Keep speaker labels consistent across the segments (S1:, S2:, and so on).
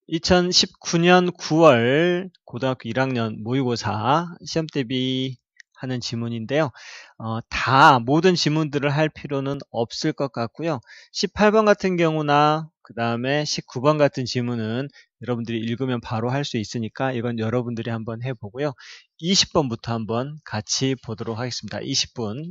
S1: 2019년 9월 고등학교 1학년 모의고사 시험 대비하는 지문인데요. 모든 지문들을 할 필요는 없을 것 같고요. 18번 같은 경우나 그 다음에 19번 같은 지문은 여러분들이 읽으면 바로 할 수 있으니까 이건 여러분들이 한번 해보고요. 20번부터 한번 같이 보도록 하겠습니다. 20번.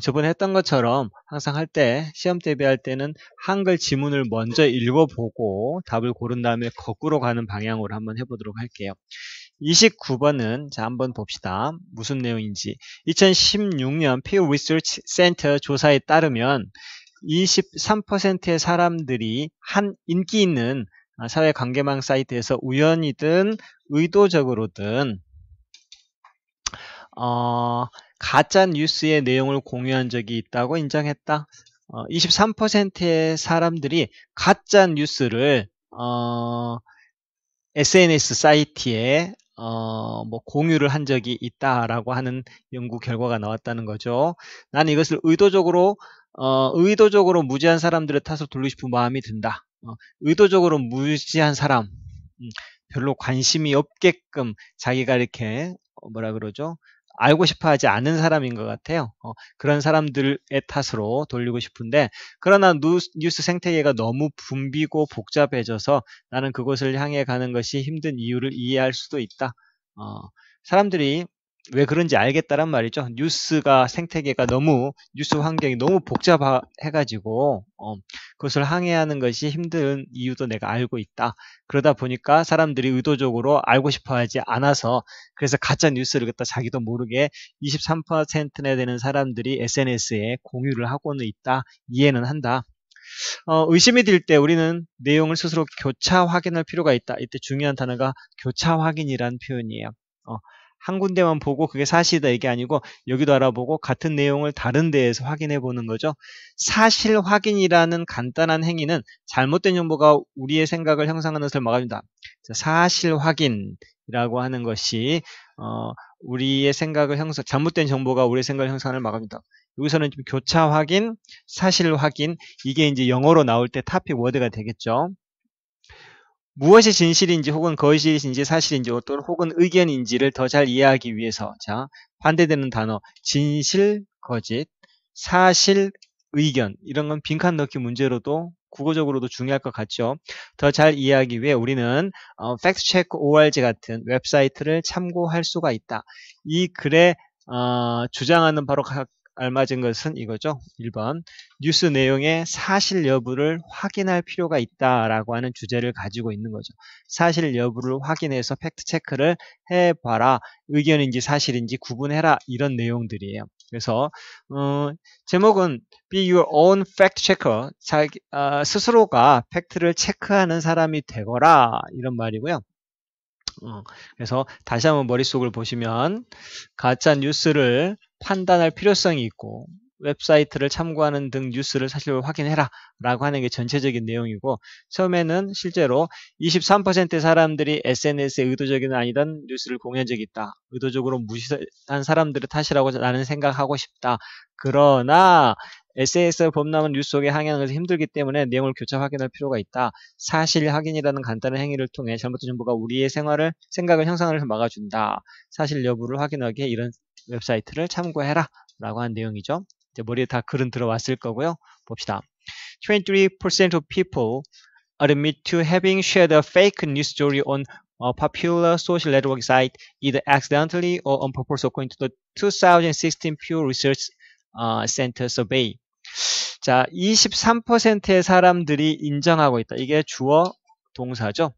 S1: 저번에 했던 것처럼 항상 할 때, 시험 대비할 때는 한글 지문을 먼저 읽어보고 답을 고른 다음에 거꾸로 가는 방향으로 한번 해보도록 할게요. 29번은 자 한번 봅시다. 무슨 내용인지. 2016년 Pew Research Center 조사에 따르면 23%의 사람들이 한 인기 있는 사회관계망 사이트에서 우연이든 의도적으로든 가짜 뉴스의 내용을 공유한 적이 있다고 인정했다. 23%의 사람들이 가짜 뉴스를 SNS 사이트에 공유를 한 적이 있다라고 하는 연구 결과가 나왔다는 거죠. 나는 이것을 의도적으로 무지한 사람들의 탓으로 돌리고 싶은 마음이 든다. 의도적으로 무지한 사람, 별로 관심이 없게끔 자기가 이렇게 뭐라 그러죠? 알고 싶어 하지 않은 사람인 것 같아요. 그런 사람들의 탓으로 돌리고 싶은데, 그러나 뉴스 생태계가 너무 붐비고 복잡해져서 나는 그곳을 향해 가는 것이 힘든 이유를 이해할 수도 있다. 사람들이 왜 그런지 알겠다란 말이죠. 생태계가 뉴스 환경이 너무 복잡해가지고, 그것을 항해하는 것이 힘든 이유도 내가 알고 있다. 그러다 보니까 사람들이 의도적으로 알고 싶어 하지 않아서, 그래서 가짜 뉴스를 갖다 자기도 모르게 23%나 되는 사람들이 SNS에 공유를 하고는 있다. 이해는 한다. 의심이 들 때 우리는 내용을 스스로 교차 확인할 필요가 있다. 이때 중요한 단어가 교차 확인이란 표현이에요. 한 군데만 보고 그게 사실이다 이게 아니고 여기도 알아보고 같은 내용을 다른 데에서 확인해 보는 거죠. 사실 확인이라는 간단한 행위는 잘못된 정보가 우리의 생각을 형성하는 것을 막아준다. 사실 확인이라고 하는 것이 우리의 생각을 잘못된 정보가 우리의 생각을 형성하는 걸 막아준다. 여기서는 좀 교차 확인, 사실 확인, 이게 이제 영어로 나올 때 토픽 워드가 되겠죠. 무엇이 진실인지 혹은 거짓인지 사실인지 또는 혹은 의견인지를 더 잘 이해하기 위해서 자 반대되는 단어 진실, 거짓, 사실, 의견 이런 건 빈칸 넣기 문제로도 국어적으로도 중요할 것 같죠. 더 잘 이해하기 위해 우리는 팩트체크.org 같은 웹사이트를 참고할 수가 있다. 이 글에 주장하는 바로 알맞은 것은 이거죠. 1번 뉴스 내용의 사실 여부를 확인할 필요가 있다라고 하는 주제를 가지고 있는 거죠. 사실 여부를 확인해서 팩트체크를 해봐라. 의견인지 사실인지 구분해라. 이런 내용들이에요. 그래서 제목은 Be Your Own Fact Checker. 스스로가 팩트를 체크하는 사람이 되거라. 이런 말이고요. 그래서 다시 한번 머릿속을 보시면 가짜 뉴스를 판단할 필요성이 있고 웹사이트를 참고하는 등 뉴스를 사실로 확인해라 라고 하는 게 전체적인 내용이고 처음에는 실제로 23%의 사람들이 SNS에 의도적이든 아니든 뉴스를 공유한 적이 있다. 의도적으로 무시한 사람들의 탓이라고 나는 생각하고 싶다. 그러나 SNS를 범람한 뉴스 속에 항해하는 것이 힘들기 때문에 내용을 교차 확인할 필요가 있다. 사실 확인이라는 간단한 행위를 통해 잘못된 정보가 우리의 생각을 형성하는 것을 막아준다. 사실 여부를 확인하기에 이런 웹사이트를 참고해라 라고 하는 내용이죠. 이제 머리에 다 글은 들어왔을 거고요. 봅시다. 23% of people admit to having shared a fake news story on a popular social network site either accidentally or on purpose according to the 2016 Pew Research Center survey. 자, 23%의 사람들이 인정하고 있다. 이게 주어 동사죠.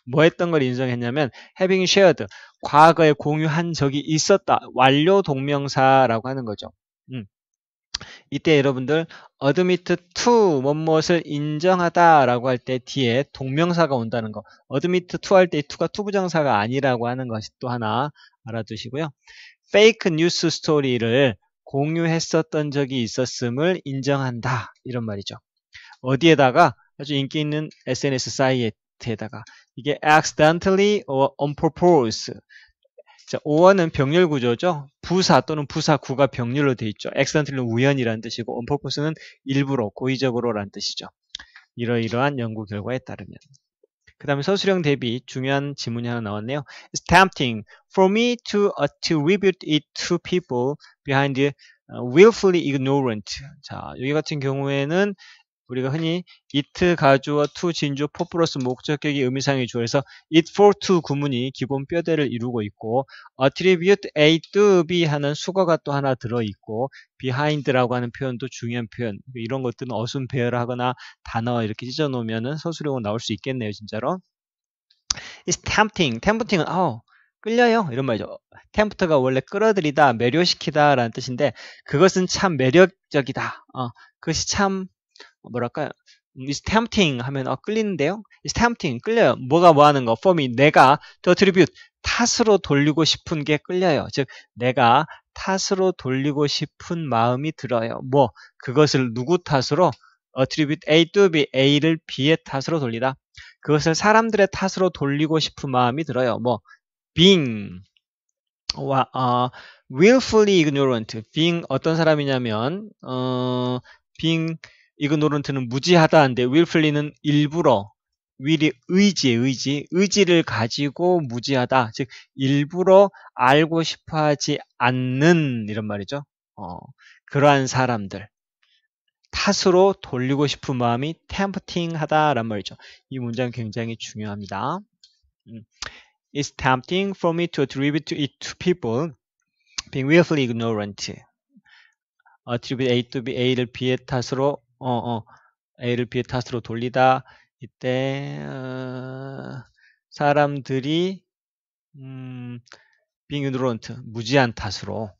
S1: 뭐 했던 걸 인정했냐면 having shared, 과거에 공유한 적이 있었다. 완료 동명사라고 하는 거죠. 이때 여러분들 admit to 무엇을 인정하다라고 할 때 뒤에 동명사가 온다는 거. admit to 할 때 to가 투부정사가 아니라고 하는 것이 또 하나 알아두시고요. fake news 스토리를 공유했었던 적이 있었음을 인정한다. 이런 말이죠. 어디에다가 아주 인기 있는 SNS 사이트에다가 이게 accidentally or on purpose. 자, or는 병렬 구조죠. 부사 또는 부사구가 병렬로 되어 있죠. accidentally는 우연이라는 뜻이고 on purpose는 일부러, 고의적으로라는 뜻이죠. 이러이러한 연구 결과에 따르면. 그 다음에 서술형 대비 중요한 지문이 하나 나왔네요. It's tempting for me to attribute it to people behind willfully ignorant. 자, 여기 같은 경우에는 우리가 흔히 it 가주어 to 진주 for 플러스 목적격이 의미상의 주어에서 it for to 구문이 기본 뼈대를 이루고 있고 attribute A to B 하는 수거가 또 하나 들어있고 behind라고 하는 표현도 중요한 표현. 이런 것들은 어순 배열을 하거나 단어 이렇게 찢어 놓으면 서술형으로 나올 수 있겠네요. 진짜로. It's tempting. tempting은 끌려요 이런 말이죠. tempt가 원래 끌어들이다, 매료시키다 라는 뜻인데 그것은 참 매력적이다. 그것이 참 뭐랄까요? It's tempting 하면 끌리는데요. It's tempting 끌려요. 뭐가 뭐 하는 거? For me 내가 to attribute 탓으로 돌리고 싶은 게 끌려요. 즉 내가 탓으로 돌리고 싶은 마음이 들어요. 뭐 그것을 누구 탓으로? attribute A to B A를 B의 탓으로 돌리다. 그것을 사람들의 탓으로 돌리고 싶은 마음이 들어요. 뭐 being willfully ignorant. being 어떤 사람이냐면 being ignorant는 무지하다인데 willfully는 일부러 will이 의지를 가지고 무지하다. 즉 일부러 알고 싶어하지 않는 이런 말이죠. 그러한 사람들 탓으로 돌리고 싶은 마음이 tempting하다란 말이죠. 이 문장 굉장히 중요합니다. It's tempting for me to attribute it to people being willfully ignorant. attribute A to B, A를 B의 탓으로 A를 B의 탓으로 돌리다. 이때 사람들이 being ignorant, 무지한 탓으로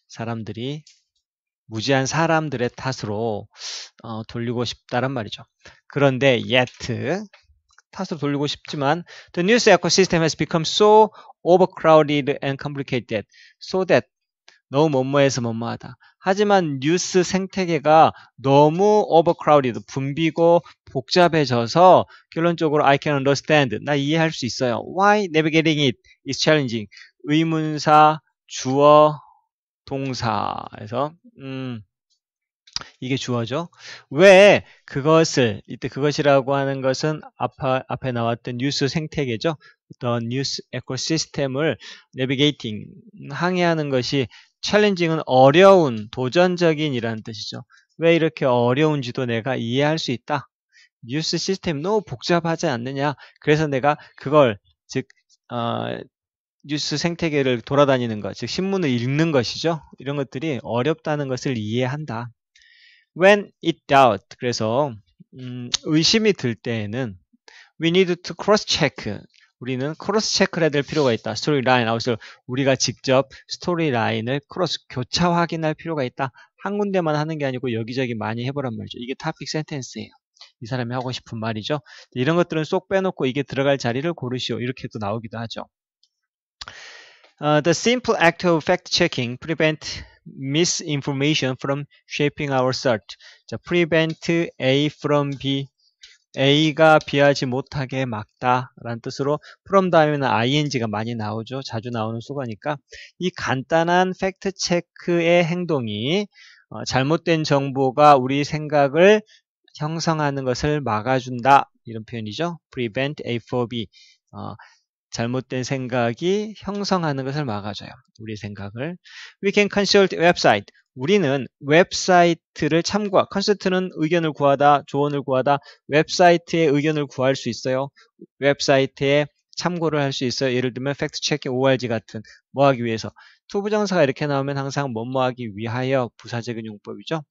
S1: 사람들이 무지한 사람들의 탓으로 돌리고 싶다란 말이죠. 그런데 yet 탓으로 돌리고 싶지만 the news ecosystem has become so overcrowded and complicated so that 너무 뭐뭐해서 뭐뭐하다. 하지만 뉴스 생태계가 너무 overcrowded, 붐비고 복잡해져서 결론적으로 I can understand, 나 이해할 수 있어요. Why navigating it is challenging. 의문사, 주어, 동사에서 이게 주어죠. 왜 그것을 이때 그것이라고 하는 것은 앞에 나왔던 뉴스 생태계죠. 어떤 뉴스 에코시스템을 내비게이팅 항해하는 것이 챌린징은 어려운 도전적인 이라는 뜻이죠. 왜 이렇게 어려운지도 내가 이해할 수 있다. 뉴스 시스템이 너무 복잡하지 않느냐. 그래서 내가 그걸 즉 뉴스 생태계를 돌아다니는 것, 즉 신문을 읽는 것이죠. 이런 것들이 어렵다는 것을 이해한다. When it doubt, 그래서 의심이 들 때에는 we need to cross-check. 우리는 크로스-체크를 해야 될 필요가 있다. 스토리라인 아웃을 우리가 직접 스토리라인을 교차 확인할 필요가 있다. 한 군데만 하는 게 아니고 여기저기 많이 해보란 말이죠. 이게 토픽 센텐스예요. 이 사람이 하고 싶은 말이죠. 이런 것들은 쏙 빼놓고 이게 들어갈 자리를 고르시오. 이렇게도 나오기도 하죠. The simple act of fact-checking prevent misinformation from shaping our search. 자, prevent A from B. A가 B하지 못하게 막다 라는 뜻으로 from 다음에는 ing가 많이 나오죠. 자주 나오는 수거니까 이 간단한 팩트 체크의 행동이 잘못된 정보가 우리 생각을 형성하는 것을 막아준다. 이런 표현이죠. prevent A for B. 잘못된 생각이 형성하는 것을 막아줘요. 우리 생각을. We can consult website. 우리는 웹사이트를 consult는 의견을 구하다, 조언을 구하다, 웹사이트의 의견을 구할 수 있어요. 웹사이트에 참고를 할 수 있어요. 예를 들면 팩트체킹 ORG 같은 뭐 하기 위해서. 투부정사가 이렇게 나오면 항상 뭐뭐 하기 위하여 부사적인 용법이죠.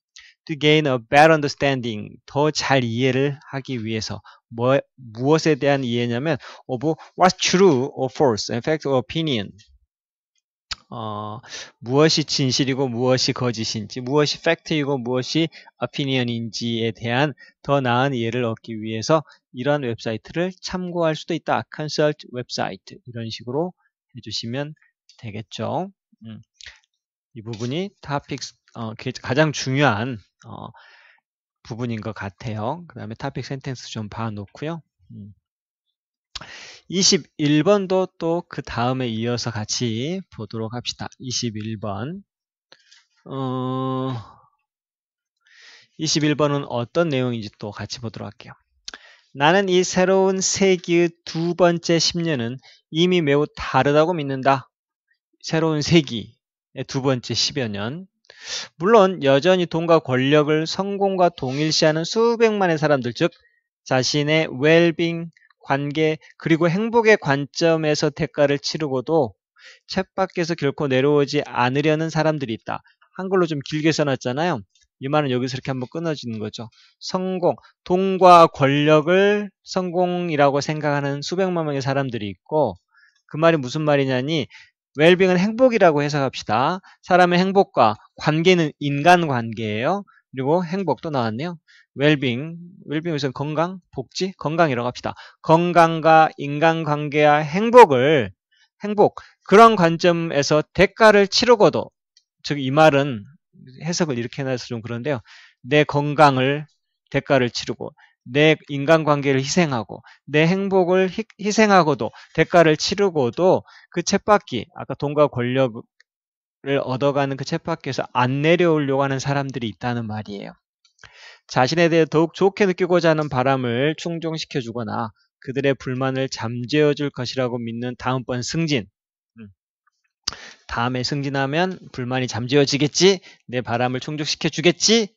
S1: To gain a better understanding, 더 잘 이해를 하기 위해서. 무엇에 대한 이해냐면 of what's true or false, fact or opinion. 무엇이 진실이고 무엇이 거짓인지, 무엇이 팩트이고 무엇이 opinion인지에 대한 더 나은 이해를 얻기 위해서 이러한 웹사이트를 참고할 수도 있다. consult 웹사이트 이런 식으로 해주시면 되겠죠. 이 부분이 토픽 가장 중요한 부분인 것 같아요. 그 다음에 토픽 센텐스 좀 봐놓고요. 21번도 또 그 다음에 이어서 같이 보도록 합시다. 21번. 21번은 어떤 내용인지 또 같이 보도록 할게요. 나는 이 새로운 세기의 두 번째 10년은 이미 매우 다르다고 믿는다. 새로운 세기의 두 번째 10여 년. 물론 여전히 돈과 권력을 성공과 동일시하는 수백만의 사람들, 즉 자신의 웰빙, 관계, 그리고 행복의 관점에서 대가를 치르고도 쳇바퀴에서 결코 내려오지 않으려는 사람들이 있다. 한글로 좀 길게 써놨잖아요. 이 말은 여기서 이렇게 한번 끊어지는 거죠. 성공, 돈과 권력을 성공이라고 생각하는 수백만 명의 사람들이 있고, 그 말이 무슨 말이냐니, 웰빙은 행복이라고 해석합시다. 사람의 행복과 관계는 인간관계예요. 그리고 행복도 나왔네요. 웰빙에서 건강, 복지, 건강이라고 합시다. 건강과 인간관계와 행복, 그런 관점에서 대가를 치르고도, 즉 이 말은 해석을 이렇게 해놔서 좀 그런데요. 내 건강을 대가를 치르고 내 인간관계를 희생하고 내 행복을 희생하고도 대가를 치르고도 그 쳇바퀴, 아까 돈과 권력을 얻어가는 그 쳇바퀴에서 안 내려오려고 하는 사람들이 있다는 말이에요. 자신에 대해 더욱 좋게 느끼고자 하는 바람을 충족시켜주거나 그들의 불만을 잠재워줄 것이라고 믿는 다음번 승진. 다음에 승진하면 불만이 잠재워지겠지? 내 바람을 충족시켜주겠지?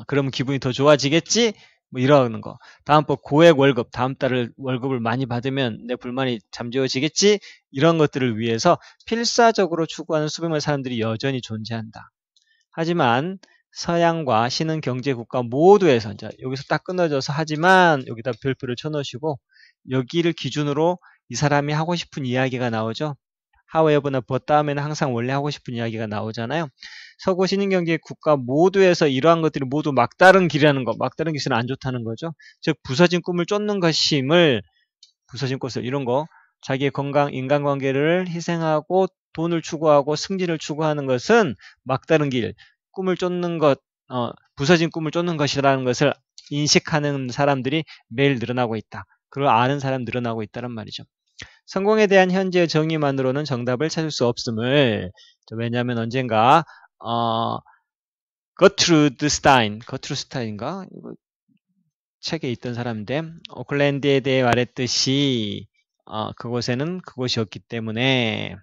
S1: 그러면 기분이 더 좋아지겠지? 뭐 이러는 거. 다음번 고액 월급, 다음 달 월급을 많이 받으면 내 불만이 잠재워지겠지? 이런 것들을 위해서 필사적으로 추구하는 수백만 사람들이 여전히 존재한다. 하지만 서양과 신흥 경제 국가 모두에서, 이제 여기서 딱 끊어져서 하지만 여기다 별표를 쳐놓으시고 여기를 기준으로 이 사람이 하고 싶은 이야기가 나오죠. however나 but 다음에는 항상 원래 하고 싶은 이야기가 나오잖아요. 서구 신흥경제 국가 모두에서 이러한 것들이 모두 막다른 길이라는 거, 막다른 길은 안 좋다는 거죠. 즉 부서진 꿈을 쫓는 것임을, 부서진 꽃을 이런 거, 자기의 건강, 인간관계를 희생하고 돈을 추구하고 승진을 추구하는 것은 막다른 길, 꿈을 쫓는 것, 부서진 꿈을 쫓는 것이라는 것을 인식하는 사람들이 매일 늘어나고 있다. 그걸 아는 사람 늘어나고 있다는 말이죠. 성공에 대한 현재의 정의만으로는 정답을 찾을 수 없음을, 왜냐하면 언젠가 거트루드 스타인인가? 이거 책에 있던 사람인데 오클랜드에 대해 말했듯이 그곳에는 그곳이 없기 때문에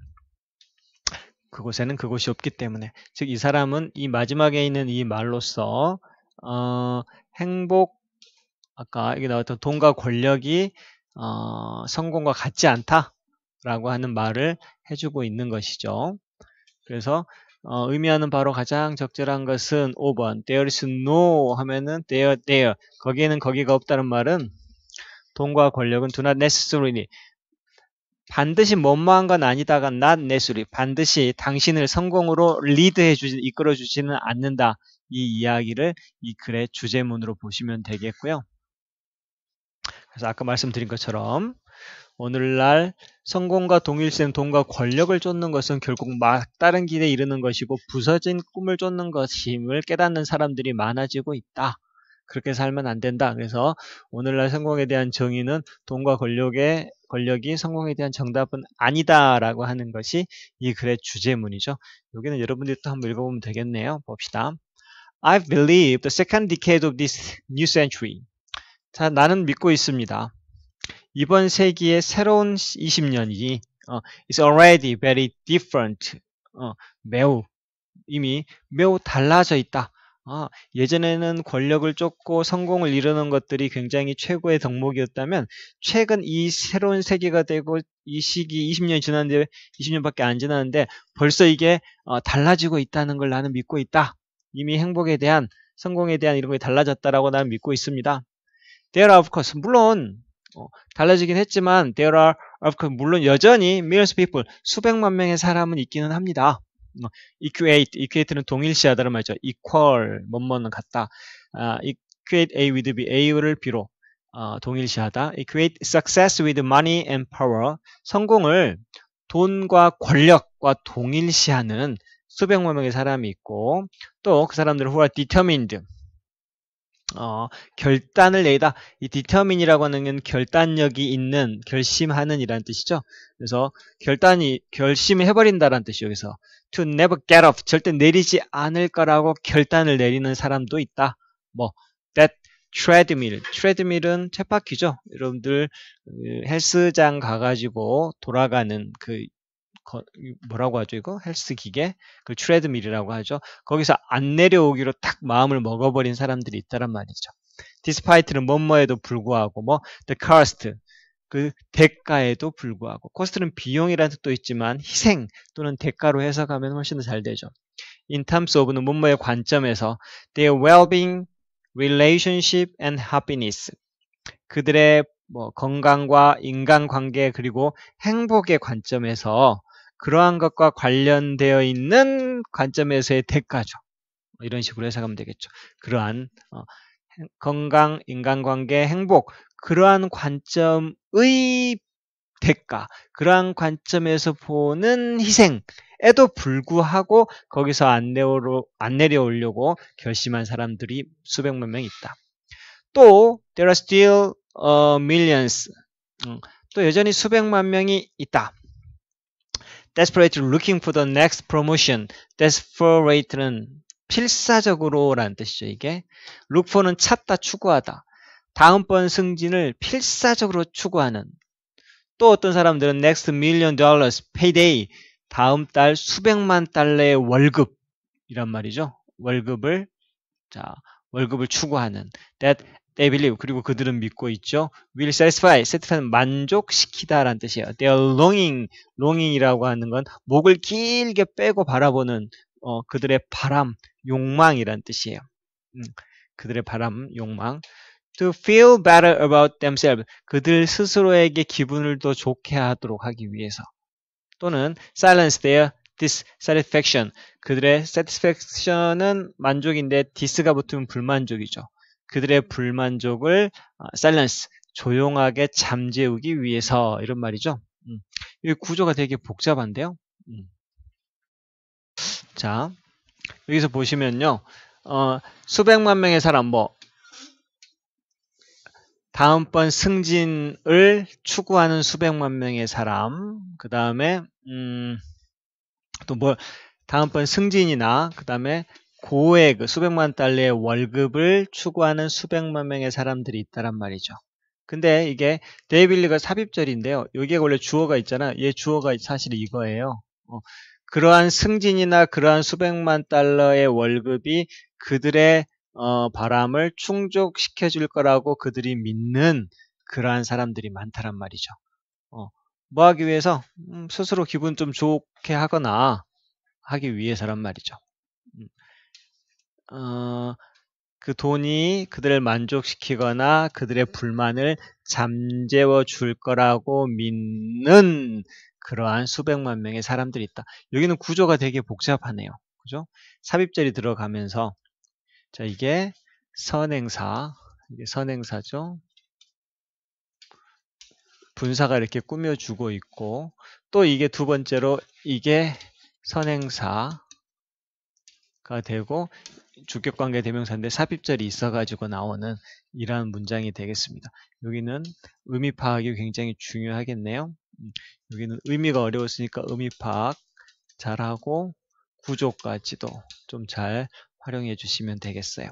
S1: 즉 이 사람은 이 마지막에 있는 이 말로써 행복, 아까 여기 나왔던 돈과 권력이 성공과 같지 않다라고 하는 말을 해주고 있는 것이죠. 그래서 의미하는 바로 가장 적절한 것은 5번 there is no 하면은 there 거기에는 거기가 없다는 말은 돈과 권력은 do not necessarily 반드시 뭐뭐한 건 아니다가 not necessarily 반드시 당신을 성공으로 이끌어주지는 않는다. 이 이야기를 이 글의 주제문으로 보시면 되겠고요. 그래서 아까 말씀드린 것처럼 오늘날 성공과 동일시된 돈과 권력을 쫓는 것은 결국 막다른 길에 이르는 것이고 부서진 꿈을 쫓는 것임을 깨닫는 사람들이 많아지고 있다. 그렇게 살면 안 된다. 그래서 오늘날 성공에 대한 정의는 돈과 권력이 성공에 대한 정답은 아니다라고 하는 것이 이 글의 주제문이죠. 여기는 여러분들이 또 한번 읽어보면 되겠네요. 봅시다. I believe the second decade of this new century. 자, 나는 믿고 있습니다. 이번 세기의 새로운 20년이 is already very different. 이미 매우 달라져 있다. 예전에는 권력을 쫓고 성공을 이루는 것들이 굉장히 최고의 덕목이었다면 최근 이 새로운 세기가 되고 이 시기 20년이 지났는데 20년밖에 안 지났는데 벌써 이게 달라지고 있다는 걸 나는 믿고 있다. 이미 행복에 대한 성공에 대한 이런 게 달라졌다라고 나는 믿고 있습니다. There are of course 물론 달라지긴 했지만 there are of course 물론 여전히 millions of people 수백만 명의 사람은 있기는 합니다. equate는 동일시하다는 말이죠. equal 뭐뭐는 같다. equate A with B, A를 B로 동일시하다. equate success with money and power 성공을 돈과 권력과 동일시하는 수백만 명의 사람이 있고 또 그 사람들은 who are determined 결단을 내다. 이 determine이라고 하는 건 결단력이 있는, 결심하는 이라는 뜻이죠. 그래서 결심해버린다라는 뜻이에요. 여기서 to never get off, 절대 내리지 않을 거라고 결단을 내리는 사람도 있다. 뭐 that treadmill은 쳇바퀴죠. 여러분들 헬스장 가가지고 돌아가는 그 뭐라고 하죠 이거? 헬스 기계? 그 트레드밀이라고 하죠. 거기서 안 내려오기로 딱 마음을 먹어버린 사람들이 있다란 말이죠. despite는 뭐뭐에도 불구하고 뭐 the cost 그 대가에도 불구하고 코스트는 비용이라는 뜻도 있지만 희생 또는 대가로 해석하면 훨씬 더 잘 되죠. in terms of는 뭐뭐의 관점에서 their well-being, relationship and happiness 그들의 뭐 건강과 인간관계 그리고 행복의 관점에서 그러한 것과 관련되어 있는 관점에서의 대가죠. 이런 식으로 해석하면 되겠죠. 그러한 건강, 인간관계, 행복 그러한 관점의 대가, 그러한 관점에서 보는 희생에도 불구하고 거기서 안 내려오려고 결심한 사람들이 수백만 명 있다. 또 there are still millions. 또 여전히 수백만 명이 있다. Desperately looking for the next promotion. Desperate는 필사적으로 라는 뜻이죠. 이게 look for는 찾다, 추구하다. 다음번 승진을 필사적으로 추구하는. 또 어떤 사람들은 next $1 million payday. 다음 달 수백만 달러의 월급이란 말이죠. 월급을 추구하는. That they believe. 그리고 그들은 믿고 있죠. will satisfy. satisfy는 만족시키다라는 뜻이에요. They are longing이라고 하는 건 목을 길게 빼고 바라보는 그들의 바람, 욕망이란 뜻이에요. 그들의 바람, 욕망. To feel better about themselves. 그들 스스로에게 기분을 더 좋게 하도록 하기 위해서. 또는 silence their dissatisfaction. 그들의 satisfaction은 만족인데 dis가 붙으면 불만족이죠. 그들의 불만족을 silence, 조용하게 잠재우기 위해서 이런 말이죠. 이 구조가 되게 복잡한데요. 자, 여기서 보시면요. 수백만 명의 사람, 다음번 승진을 추구하는 수백만 명의 사람, 그 다음에, 다음번 승진이나, 그 다음에 고액, 수백만 달러의 월급을 추구하는 수백만 명의 사람들이 있다란 말이죠. 근데 이게 데이빌리가 삽입절인데요. 여기에 원래 주어가 있잖아. 얘 주어가 사실 이거예요. 그러한 승진이나 그러한 수백만 달러의 월급이 그들의 바람을 충족시켜줄 거라고 그들이 믿는 그러한 사람들이 많다란 말이죠. 뭐 하기 위해서? 스스로 기분 좀 좋게 하거나 하기 위해서란 말이죠. 그 돈이 그들을 만족시키거나 그들의 불만을 잠재워 줄 거라고 믿는 그러한 수백만 명의 사람들이 있다. 여기는 구조가 되게 복잡하네요. 그죠? 삽입절이 들어가면서 자, 이게 선행사, 이게 선행사죠. 분사가 이렇게 꾸며주고 있고 또 이게 두 번째로 이게 선행사가 되고 주격관계 대명사인데 삽입절이 있어가지고 나오는 이러한 문장이 되겠습니다. 여기는 의미 파악이 굉장히 중요하겠네요. 여기는 의미가 어려웠으니까 의미 파악 잘하고 구조까지도 좀 잘 활용해 주시면 되겠어요.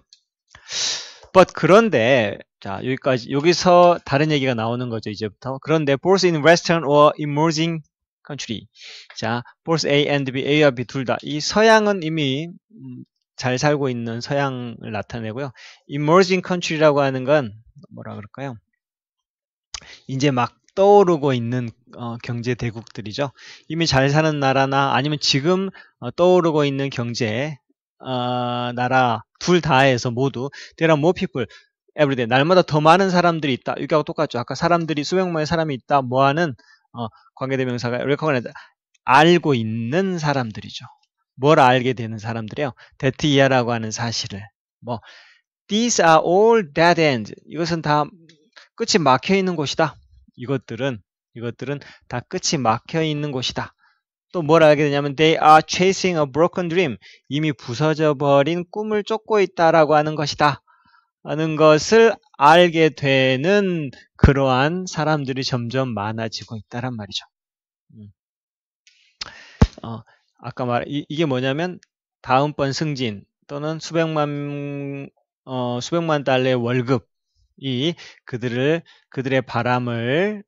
S1: 그런데 자 여기서 다른 얘기가 나오는 거죠. 이제부터. 그런데 both in Western or emerging country. 자, both A and B, A와 B 둘 다. 이 서양은 이미 잘 살고 있는 서양을 나타내고요. emerging country라고 하는 건 뭐라 그럴까요? 이제 막 떠오르고 있는 경제 대국들이죠. 이미 잘 사는 나라나 아니면 지금 떠오르고 있는 경제 나라 둘 다에서 모두 there are more people every day. 날마다 더 많은 사람들이 있다. 여기하고 똑같죠. 아까 사람들이 수백만의 사람이 있다. 뭐하는 관계대명사가 recognize 알고 있는 사람들이죠. 뭘 알게 되는 사람들이요? that year라고 하는 사실을. These are all dead ends. 이것은 다 끝이 막혀 있는 곳이다. 이것들은 다 끝이 막혀 있는 곳이다. 또 뭘 알게 되냐면 they are chasing a broken dream. 이미 부서져 버린 꿈을 쫓고 있다라고 하는 것이다. 하는 것을 알게 되는 그러한 사람들이 점점 많아지고 있다란 말이죠. 아까 이게 뭐냐면 다음번 승진 또는 수백만 수백만 달러의 월급이 그들의 바람을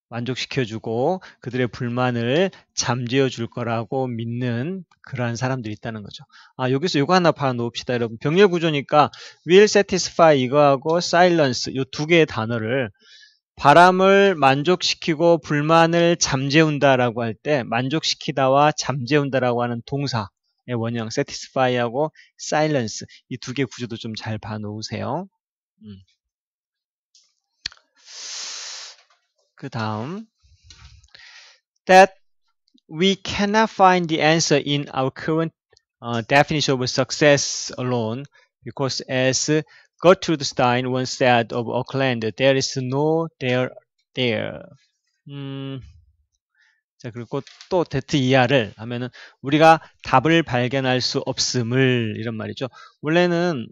S1: 만족시켜주고 그들의 불만을 잠재워 줄 거라고 믿는 그러한 사람들이 있다는 거죠. 여기서 이거 하나 봐놓읍시다, 여러분. 병렬 구조니까 will satisfy 이거하고 silence 이 두 개의 단어를 바람을 만족시키고 불만을 잠재운다라고 할 때 만족시키다와 잠재운다라고 하는 동사의 원형 satisfy하고 silence 이 두 개 구조도 좀 잘 봐놓으세요. 그 다음 that we cannot find the answer in our current definition of success alone because as Gertrude Stein once said of Auckland, there is no there. 자, 그리고 또 that 이하를 하면은 우리가 답을 발견할 수 없음을 이런 말이죠. 원래는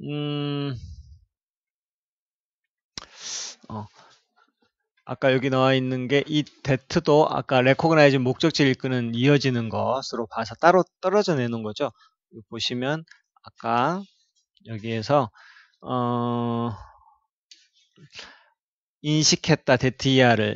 S1: 아까 여기 나와 있는 게 이 that도 아까 recognize 목적지를 이끄는 이어지는 것으로 봐서 따로 떨어져 내놓은 거죠. 보시면 아까 여기에서 인식했다 that 이하를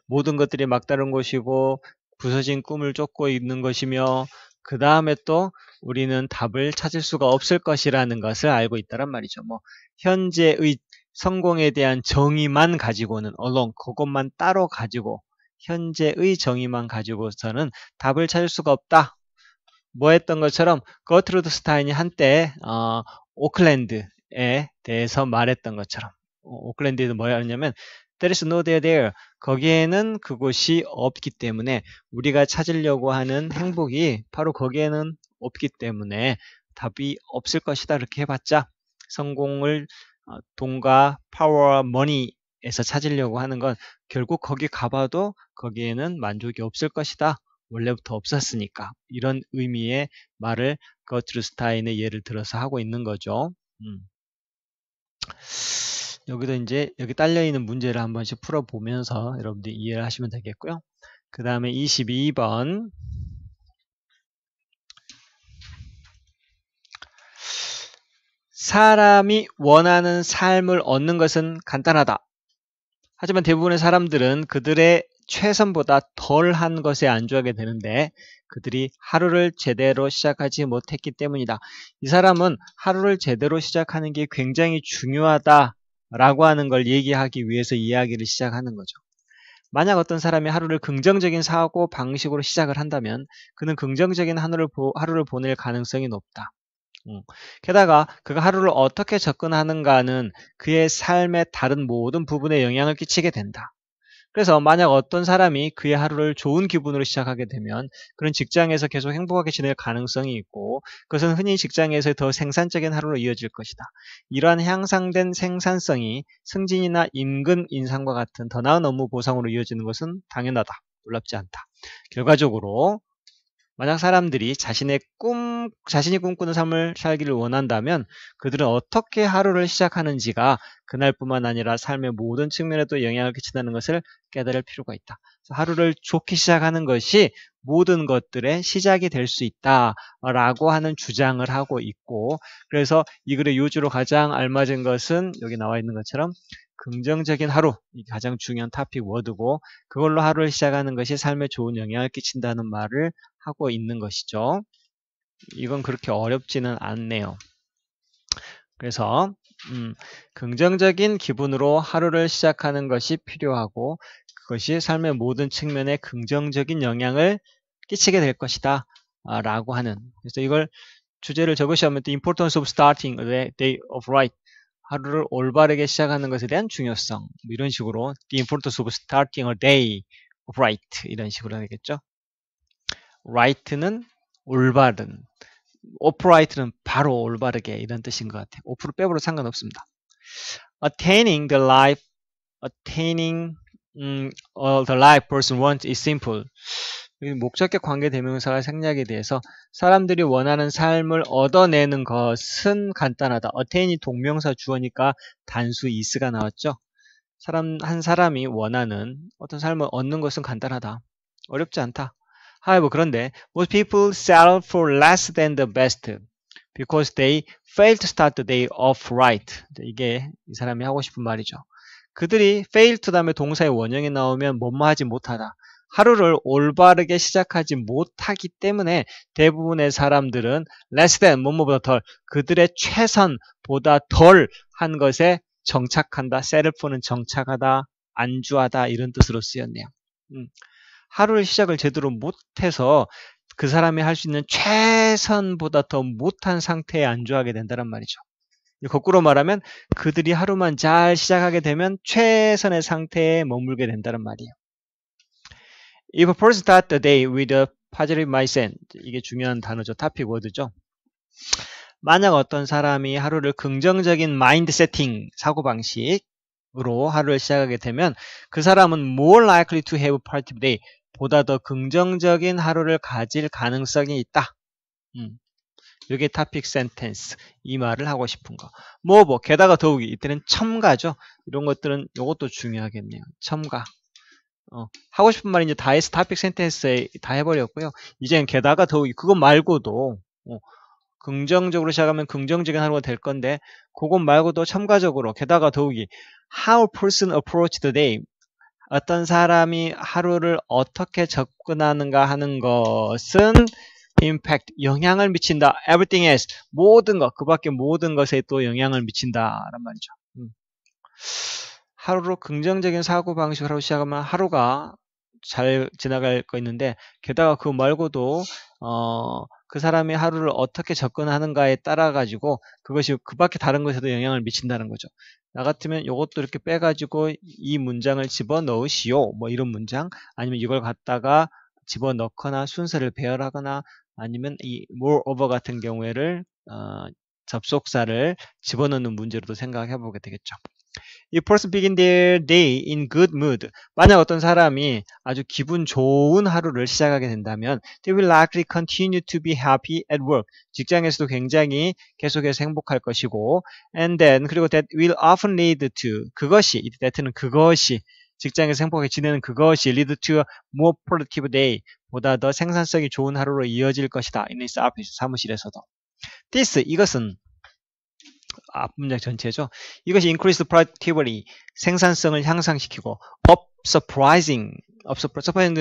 S1: 모든 것들이 막다른 것이고 부서진 꿈을 쫓고 있는 것이며 그 다음에 또 우리는 답을 찾을 수가 없을 것이라는 것을 알고 있다란 말이죠. 뭐 현재의 성공에 대한 정의만 가지고는 alone 그것만 따로 가지고 현재의 정의만 가지고서는 답을 찾을 수가 없다. 뭐 했던 것처럼 거트루드 스타인이 한때 오클랜드에 대해서 말했던 것처럼 오클랜드에도 뭐야 하냐면 there is no there 거기에는 그곳이 없기 때문에 우리가 찾으려고 하는 행복이 바로 거기에는 없기 때문에 답이 없을 것이다. 이렇게 해봤자 성공을 돈과 파워와 머니에서 찾으려고 하는 건 결국 거기 가봐도 거기에는 만족이 없을 것이다. 원래부터 없었으니까. 이런 의미의 말을 거트루드 스타인의 예를 들어서 하고 있는 거죠. 여기도 이제 여기 딸려있는 문제를 한 번씩 풀어보면서 여러분들이 이해를 하시면 되겠고요. 그 다음에 22번 사람이 원하는 삶을 얻는 것은 간단하다. 하지만 대부분의 사람들은 그들의 최선보다 덜한 것에 안주하게 되는데 그들이 하루를 제대로 시작하지 못했기 때문이다. 이 사람은 하루를 제대로 시작하는 게 굉장히 중요하다라고 하는 걸 얘기하기 위해서 이야기를 시작하는 거죠. 만약 어떤 사람이 하루를 긍정적인 사고 방식으로 시작을 한다면 그는 긍정적인 하루를 보낼 가능성이 높다. 게다가 그가 하루를 어떻게 접근하는가는 그의 삶의 다른 모든 부분에 영향을 끼치게 된다. 그래서 만약 어떤 사람이 그의 하루를 좋은 기분으로 시작하게 되면 그런 직장에서 계속 행복하게 지낼 가능성이 있고 그것은 흔히 직장에서의 더 생산적인 하루로 이어질 것이다. 이러한 향상된 생산성이 승진이나 임금 인상과 같은 더 나은 업무 보상으로 이어지는 것은 당연하다. 놀랍지 않다. 결과적으로 만약 사람들이 자신이 꿈꾸는 삶을 살기를 원한다면 그들은 어떻게 하루를 시작하는지가 그날뿐만 아니라 삶의 모든 측면에도 영향을 끼친다는 것을 깨달을 필요가 있다. 하루를 좋게 시작하는 것이 모든 것들의 시작이 될 수 있다라고 하는 주장을 하고 있고 그래서 이 글의 요지로 가장 알맞은 것은 여기 나와 있는 것처럼 긍정적인 하루, 이게 가장 중요한 토픽 워드고 그걸로 하루를 시작하는 것이 삶에 좋은 영향을 끼친다는 말을 하고 있는 것이죠. 이건 그렇게 어렵지는 않네요. 그래서 긍정적인 기분으로 하루를 시작하는 것이 필요하고 그것이 삶의 모든 측면에 긍정적인 영향을 끼치게 될 것이다 라고 하는 그래서 이걸 주제를 적으시면 The importance of starting a day of right 하루를 올바르게 시작하는 것에 대한 중요성 이런 식으로 The importance of starting a day of right 이런 식으로 하겠죠. right는 올바른 upright는 바로 올바르게 이런 뜻인 것 같아요. 5% 빼버려 상관없습니다. attaining the life person wants is simple. 목적격 관계 대명사가 생략에 대해서 사람들이 원하는 삶을 얻어내는 것은 간단하다. attain이 동명사 주어니까 단수 is가 나왔죠. 한 사람이 원하는 어떤 삶을 얻는 것은 간단하다. 어렵지 않다. However, 그런데 most people settle for less than the best. because they failed to start the day off right. 이게 이 사람이 하고 싶은 말이죠. 그들이 fail to 다음에 동사의 원형이 나오면 뭐뭐 하지 못하다. 하루를 올바르게 시작하지 못하기 때문에 대부분의 사람들은 less than, 뭐뭐보다 덜, 그들의 최선보다 덜 한 것에 정착한다. 셀프는 정착하다, 안주하다 이런 뜻으로 쓰였네요. 하루의 시작을 제대로 못해서 그 사람이 할 수 있는 최선보다 더 못한 상태에 안주하게 된다는 말이죠. 거꾸로 말하면 그들이 하루만 잘 시작하게 되면 최선의 상태에 머물게 된다는 말이에요. If a person starts the day with a positive mindset, 이게 중요한 단어죠. 토픽 워드죠. 만약 어떤 사람이 하루를 긍정적인 마인드 세팅, 사고방식으로 하루를 시작하게 되면 그 사람은 more likely to have a positive day, 보다 더 긍정적인 하루를 가질 가능성이 있다. 이게 토픽 센텐스, 이 말을 하고 싶은 거. 뭐 게다가 더욱이 이때는 첨가죠. 이런 것들은 이것도 중요하겠네요. 첨가. 하고 싶은 말이 이제 다 해서 토픽 센텐스에 다 해버렸고요. 이제는 게다가 더욱이 그것 말고도 긍정적으로 시작하면 긍정적인 하루가 될 건데 그것 말고도 첨가적으로 게다가 더욱이 how a person approach the day, 어떤 사람이 하루를 어떻게 접근하는가 하는 것은 impact, 영향을 미친다. everything else, 모든 것, 그 밖에 모든 것에 또 영향을 미친다란 말이죠. 하루로 긍정적인 사고방식을 하루 시작하면 하루가 잘 지나갈 거 있는데 게다가 그거 말고도 그 사람이 하루를 어떻게 접근하는가에 따라 가지고 그것이 그 밖에 다른 것에도 영향을 미친다는 거죠. 나 같으면 이것도 이렇게 빼가지고 이 문장을 집어넣으시오. 뭐 이런 문장, 아니면 이걸 갖다가 집어넣거나 순서를 배열하거나 아니면 이 moreover 같은 경우에를 접속사를 집어넣는 문제로도 생각해 보게 되겠죠. If person begin their day in good mood, 만약 어떤 사람이 아주 기분 좋은 하루를 시작하게 된다면 they will likely continue to be happy at work, 직장에서도 굉장히 계속해서 행복할 것이고 and then, 그리고 that will often lead to, 그것이, that는 그것이, 직장에서 행복하게 지내는 그것이 lead to a more productive day, 보다 더 생산성이 좋은 하루로 이어질 것이다. in this office, 사무실에서도. this, 이것은 앞문장 전체죠. 이것이 increased productivity, 생산성을 향상시키고 surprising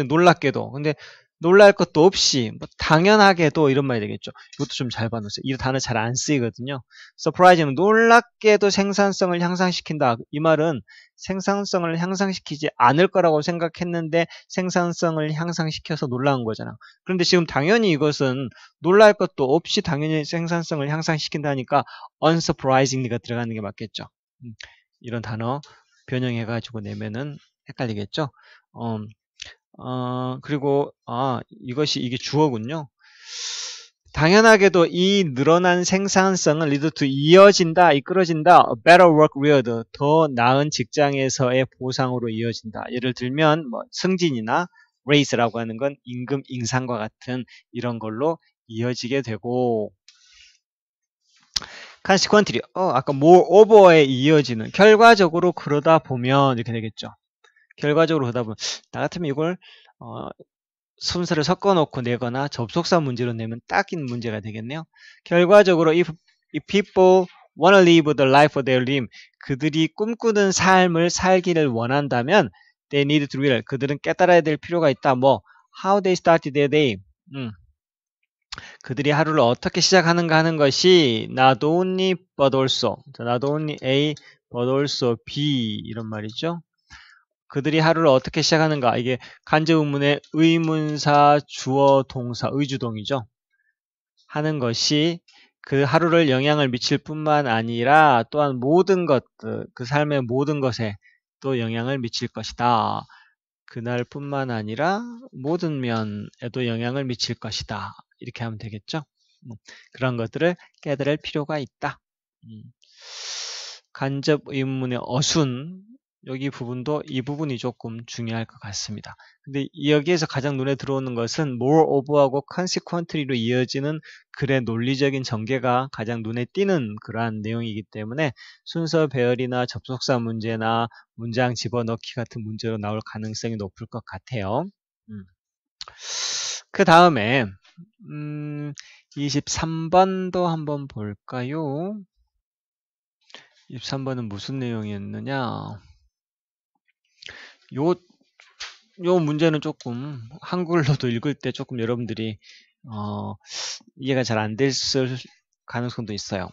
S1: 놀랍게도, 근데 놀랄 것도 없이 뭐 당연하게도 이런 말이 되겠죠. 이것도 좀 잘 봐놓으세요. 이 단어 잘 안 쓰이거든요. surprising은 놀랍게도 생산성을 향상시킨다. 이 말은 생산성을 향상시키지 않을 거라고 생각했는데 생산성을 향상시켜서 놀라운 거잖아. 그런데 지금 당연히 이것은 놀랄 것도 없이 당연히 생산성을 향상시킨다니까 unsurprisingly가 들어가는 게 맞겠죠. 이런 단어 변형해가지고 내면은 헷갈리겠죠. 그리고 이게 주어군요. 당연하게도 이 늘어난 생산성은 lead to 이어진다, 이끌어진다, a better work reward, 더 나은 직장에서의 보상으로 이어진다. 예를 들면 뭐 승진이나 raise라고 하는 건 임금 인상과 같은 이런 걸로 이어지게 되고, consequently, 아까 moreover에 이어지는, 결과적으로 그러다 보면 이렇게 되겠죠. 결과적으로 그러다 보면, 나 같으면 이걸 순서를 섞어놓고 내거나 접속사 문제로 내면 딱인 문제가 되겠네요. 결과적으로 if people wanna live the life of their dream, 그들이 꿈꾸는 삶을 살기를 원한다면 they need to realize, 그들은 깨달아야 될 필요가 있다. 뭐 how they start their day, 그들이 하루를 어떻게 시작하는가 하는 것이 not only but also, not only A but also B 이런 말이죠. 그들이 하루를 어떻게 시작하는가, 이게 간접 의문의 의문사, 주어, 동사, 의주동이죠. 하는 것이 그 하루를 영향을 미칠 뿐만 아니라 또한 모든 것들, 그 삶의 모든 것에 또 영향을 미칠 것이다. 그날뿐만 아니라 모든 면에도 영향을 미칠 것이다. 이렇게 하면 되겠죠. 그런 것들을 깨달을 필요가 있다. 간접 의문의 어순, 여기 부분도 이 부분이 조금 중요할 것 같습니다. 근데 여기에서 가장 눈에 들어오는 것은 moreover하고 consequently로 이어지는 글의 논리적인 전개가 가장 눈에 띄는 그러한 내용이기 때문에 순서 배열이나 접속사 문제나 문장 집어넣기 같은 문제로 나올 가능성이 높을 것 같아요. 그 다음에 23번도 한번 볼까요? 23번은 무슨 내용이었느냐? 요 문제는 조금 한글로도 읽을 때 조금 여러분들이 이해가 잘 안 됐을 가능성도 있어요.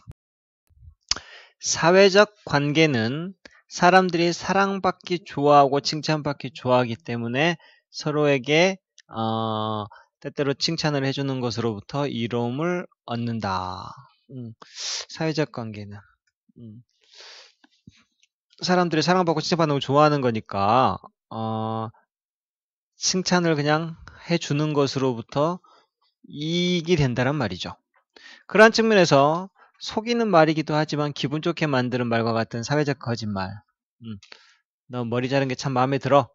S1: 사회적 관계는 사람들이 사랑받기 좋아하고 칭찬받기 좋아하기 때문에 서로에게 때때로 칭찬을 해주는 것으로부터 이로움을 얻는다. 사회적 관계는 사람들이 사랑받고 칭찬받는 걸 좋아하는 거니까 칭찬을 그냥 해주는 것으로부터 이익이 된다는 말이죠. 그러한 측면에서 속이는 말이기도 하지만 기분 좋게 만드는 말과 같은 사회적 거짓말. 너 머리 자른 게 참 마음에 들어.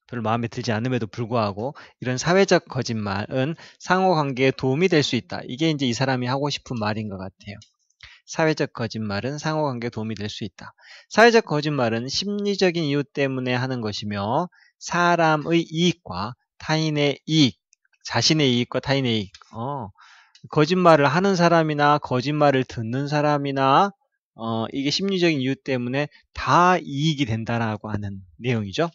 S1: 별로 마음에 들지 않음에도 불구하고 이런 사회적 거짓말은 상호관계에 도움이 될 수 있다. 이게 이제 이 사람이 하고 싶은 말인 것 같아요. 사회적 거짓말은 상호관계에 도움이 될 수 있다. 사회적 거짓말은 심리적인 이유 때문에 하는 것이며 사람의 이익과 타인의 이익, 자신의 이익과 타인의 이익, 거짓말을 하는 사람이나 거짓말을 듣는 사람이나 이게 심리적인 이유 때문에 다 이익이 된다라고 하는 내용이죠.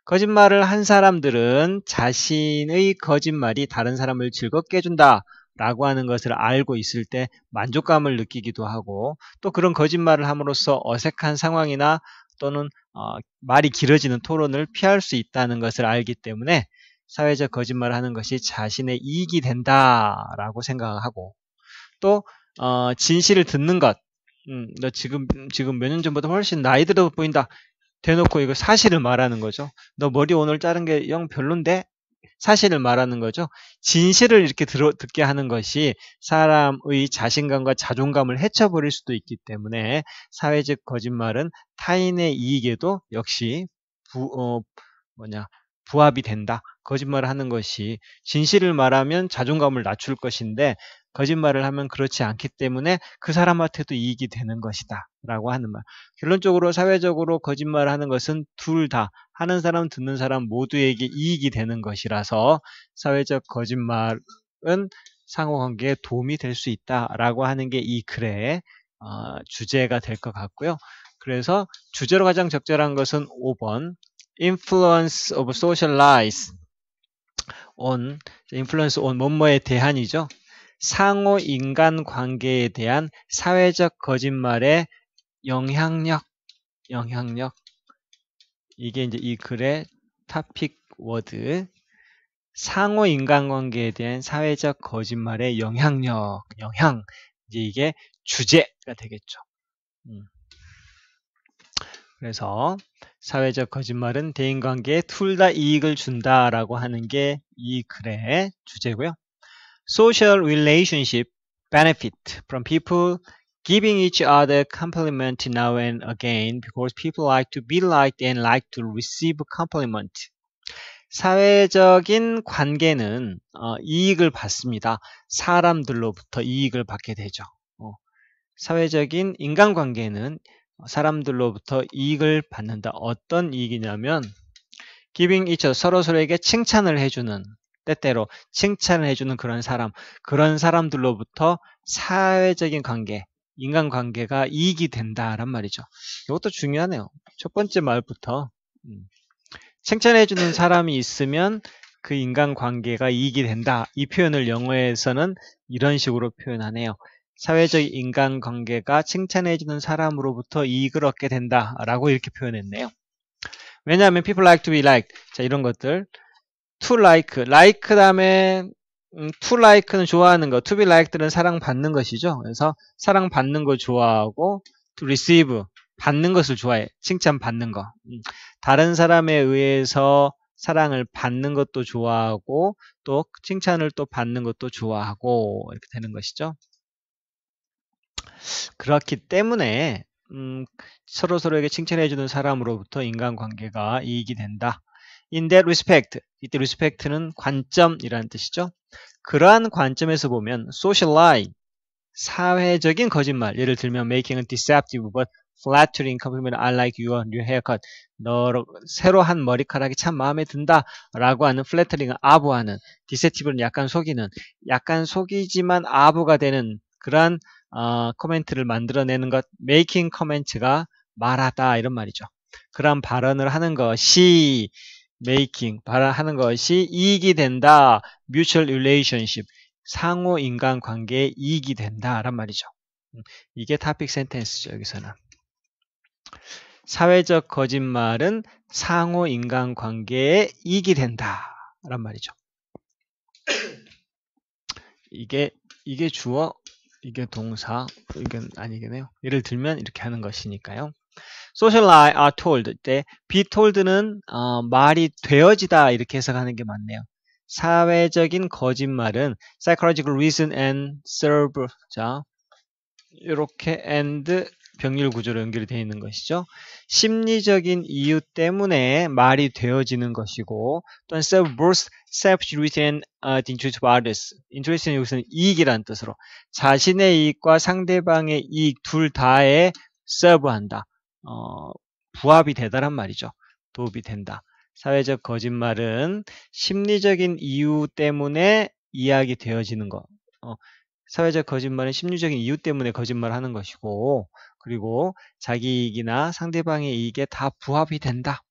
S1: 거짓말을 한 사람들은 자신의 거짓말이 다른 사람을 즐겁게 해준다 라고 하는 것을 알고 있을 때 만족감을 느끼기도 하고 또 그런 거짓말을 함으로써 어색한 상황이나 또는 말이 길어지는 토론을 피할 수 있다는 것을 알기 때문에 사회적 거짓말을 하는 것이 자신의 이익이 된다라고 생각하고 또 진실을 듣는 것, 너 지금 몇 년 전보다 훨씬 나이 들어 보인다. 대놓고 이거 사실을 말하는 거죠. 너 머리 오늘 자른 게 영 별론데? 사실을 말하는 거죠. 진실을 이렇게 듣게 하는 것이 사람의 자신감과 자존감을 해쳐버릴 수도 있기 때문에 사회적 거짓말은 타인의 이익에도 역시 부합이 된다. 거짓말을 하는 것이 진실을 말하면 자존감을 낮출 것인데 거짓말을 하면 그렇지 않기 때문에 그 사람한테도 이익이 되는 것이다 라고 하는 말. 결론적으로 사회적으로 거짓말을 하는 것은 둘 다 하는 사람 듣는 사람 모두에게 이익이 되는 것이라서 사회적 거짓말은 상호관계에 도움이 될 수 있다라고 하는 게 이 글의 주제가 될 것 같고요. 그래서 주제로 가장 적절한 것은 5번 Influence of social lies on influence on 뭐뭐에 대한이죠. 상호 인간 관계에 대한 사회적 거짓말의 영향력 이게 이제 이 글의 토픽 워드 상호 인간 관계에 대한 사회적 거짓말의 영향 이제 이게 주제가 되겠죠. 그래서 사회적 거짓말은 대인관계에 둘 다 이익을 준다라고 하는 게 이 글의 주제고요. Social relationship benefit from people giving each other compliment now and again because people like to be liked and like to receive compliment. 사회적인 관계는 이익을 받습니다. 사람들로부터 이익을 받게 되죠. 사회적인 인간관계는 사람들로부터 이익을 받는다. 어떤 이익이냐면 giving each other, 서로에게 칭찬을 해주는 때때로 칭찬을 해주는 그런 사람들로부터 사회적인 관계, 인간관계가 이익이 된다란 말이죠. 이것도 중요하네요. 첫 번째 말부터 칭찬해주는 사람이 있으면 그 인간관계가 이익이 된다. 이 표현을 영어에서는 이런 식으로 표현하네요. 사회적 인간관계가 칭찬해주는 사람으로부터 이익을 얻게 된다라고 이렇게 표현했네요. 왜냐하면 people like to be liked. 자, 이런 것들. to like 다음에 to like는 좋아하는 거, to be liked는 사랑받는 것이죠. 그래서 사랑받는 거 좋아하고 to receive, 받는 것을 좋아해. 칭찬받는 거. 다른 사람에 의해서 사랑을 받는 것도 좋아하고 또 칭찬을 또 받는 것도 좋아하고 이렇게 되는 것이죠. 그렇기 때문에 서로에게 칭찬해주는 사람으로부터 인간관계가 이익이 된다. In that respect, 이때 respect는 관점이라는 뜻이죠. 그러한 관점에서 보면 social lie, 사회적인 거짓말, 예를 들면 making a deceptive but flattering compliment I like your new haircut. 너 새로 한 머리카락이 참 마음에 든다 라고 하는 플래터링을 아부하는, 디셉티브는 약간 속이지만 아부가 되는 그러한 코멘트를 만들어내는 것, 메이킹 코멘트가 말하다 이런 말이죠. 그런 발언을 하는 것이 발언하는 것이 이익이 된다. mutual relationship, 상호 인간관계에 이익이 된다 란 말이죠. 이게 토픽 센텐스죠. 여기서는 사회적 거짓말은 상호 인간관계에 이익이 된다 란 말이죠. 이게 주어, 이게 동사, 이건 아니겠네요. 예를 들면 이렇게 하는 것이니까요. Social lie are told 때 be told는 말이 되어지다 이렇게 해석하는 게 맞네요. 사회적인 거짓말은 psychological reason and serve, 자 이렇게 and 병렬 구조로 연결이 되어 있는 것이죠. 심리적인 이유 때문에 말이 되어지는 것이고, 또한 serve both self-interest and the interest of others. interest는 여기서는 이익이라는 뜻으로 자신의 이익과 상대방의 이익 둘 다에 serve한다. 부합이 되다란 말이죠. 도움이 된다. 사회적 거짓말은 심리적인 이유 때문에 이야기 되어지는 것. 사회적 거짓말은 심리적인 이유 때문에 거짓말하는 것이고, 그리고 자기 이익이나 상대방의 이익에 다 부합이 된다.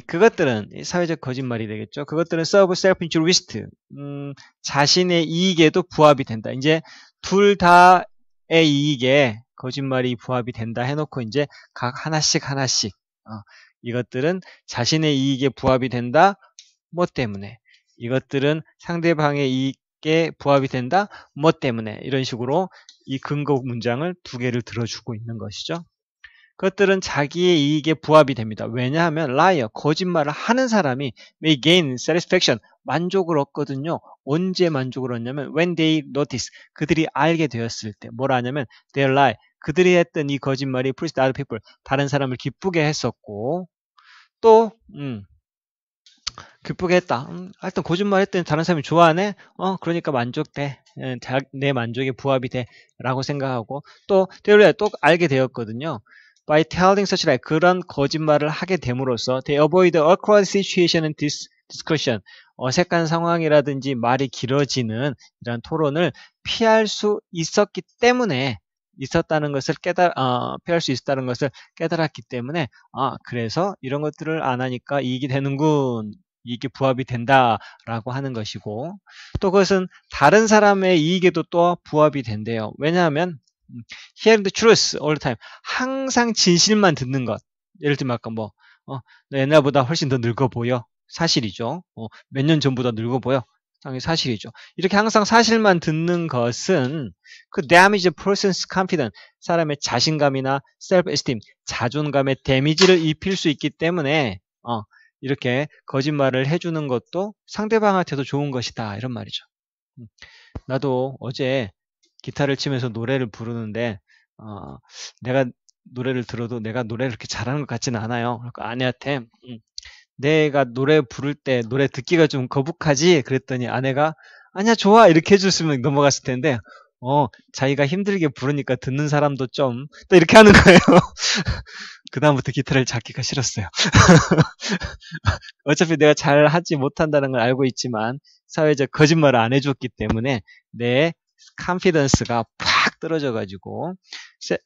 S1: 그것들은 사회적 거짓말이 되겠죠. 그것들은 serve self-interest, 자신의 이익에도 부합이 된다. 이제 둘 다의 이익에 거짓말이 부합이 된다 해놓고 이제 각 하나씩 이것들은 자신의 이익에 부합이 된다. 뭐 때문에? 이것들은 상대방의 이익에 부합이 된다. 뭐 때문에? 이런 식으로 이 근거 문장을 두 개를 들어주고 있는 것이죠. 그것들은 자기의 이익에 부합이 됩니다. 왜냐하면 liar, 거짓말을 하는 사람이 may gain satisfaction, 만족을 얻거든요. 언제 만족을 얻냐면 when they notice, 그들이 알게 되었을 때. 뭘 하냐면 their lie, 그들이 했던 이 거짓말이 pleased other people, 다른 사람을 기쁘게 했었고, 또 기쁘게 했다. 하여튼 거짓말 했더니 다른 사람이 좋아하네? 그러니까 만족돼. 내 만족에 부합이 돼. 라고 생각하고, 또, their 또 알게 되었거든요. By telling such lie, 그런 거짓말을 하게 됨으로써 they avoid awkward situation and discussion, 어색한 상황이라든지 말이 길어지는 이런 토론을 피할 수 있었기 때문에, 피할 수 있었다는 것을 깨달았기 때문에, 그래서 이런 것들을 안 하니까 이익이 되는군. 이익에 부합이 된다라고 하는 것이고, 또 그것은 다른 사람의 이익에도 또 부합이 된대요. 왜냐하면 hearing the truth all the time, 항상 진실만 듣는 것. 예를 들면 아까 너 옛날보다 훨씬 더 늙어 보여. 사실이죠. 몇 년 전보다 늙어 보여. 당연히 사실이죠. 이렇게 항상 사실만 듣는 것은 그 damage a person's confidence, 사람의 자신감이나 self-esteem, 자존감에 데미지를 입힐 수 있기 때문에 이렇게 거짓말을 해주는 것도 상대방한테도 좋은 것이다. 이런 말이죠. 나도 어제 기타를 치면서 노래를 부르는데 내가 노래를 들어도 내가 노래를 그렇게 잘하는 것 같지는 않아요. 그러니까 아내한테 내가 노래 부를 때 노래 듣기가 좀 거북하지? 그랬더니 아내가 아니야 좋아 이렇게 해줬으면 넘어갔을 텐데 자기가 힘들게 부르니까 듣는 사람도 좀 또 이렇게 하는 거예요. 그다음부터 기타를 잡기가 싫었어요. 어차피 내가 잘 하지 못한다는 걸 알고 있지만 사회적 거짓말을 안 해줬기 때문에 내 컨피던스가 팍 떨어져가지고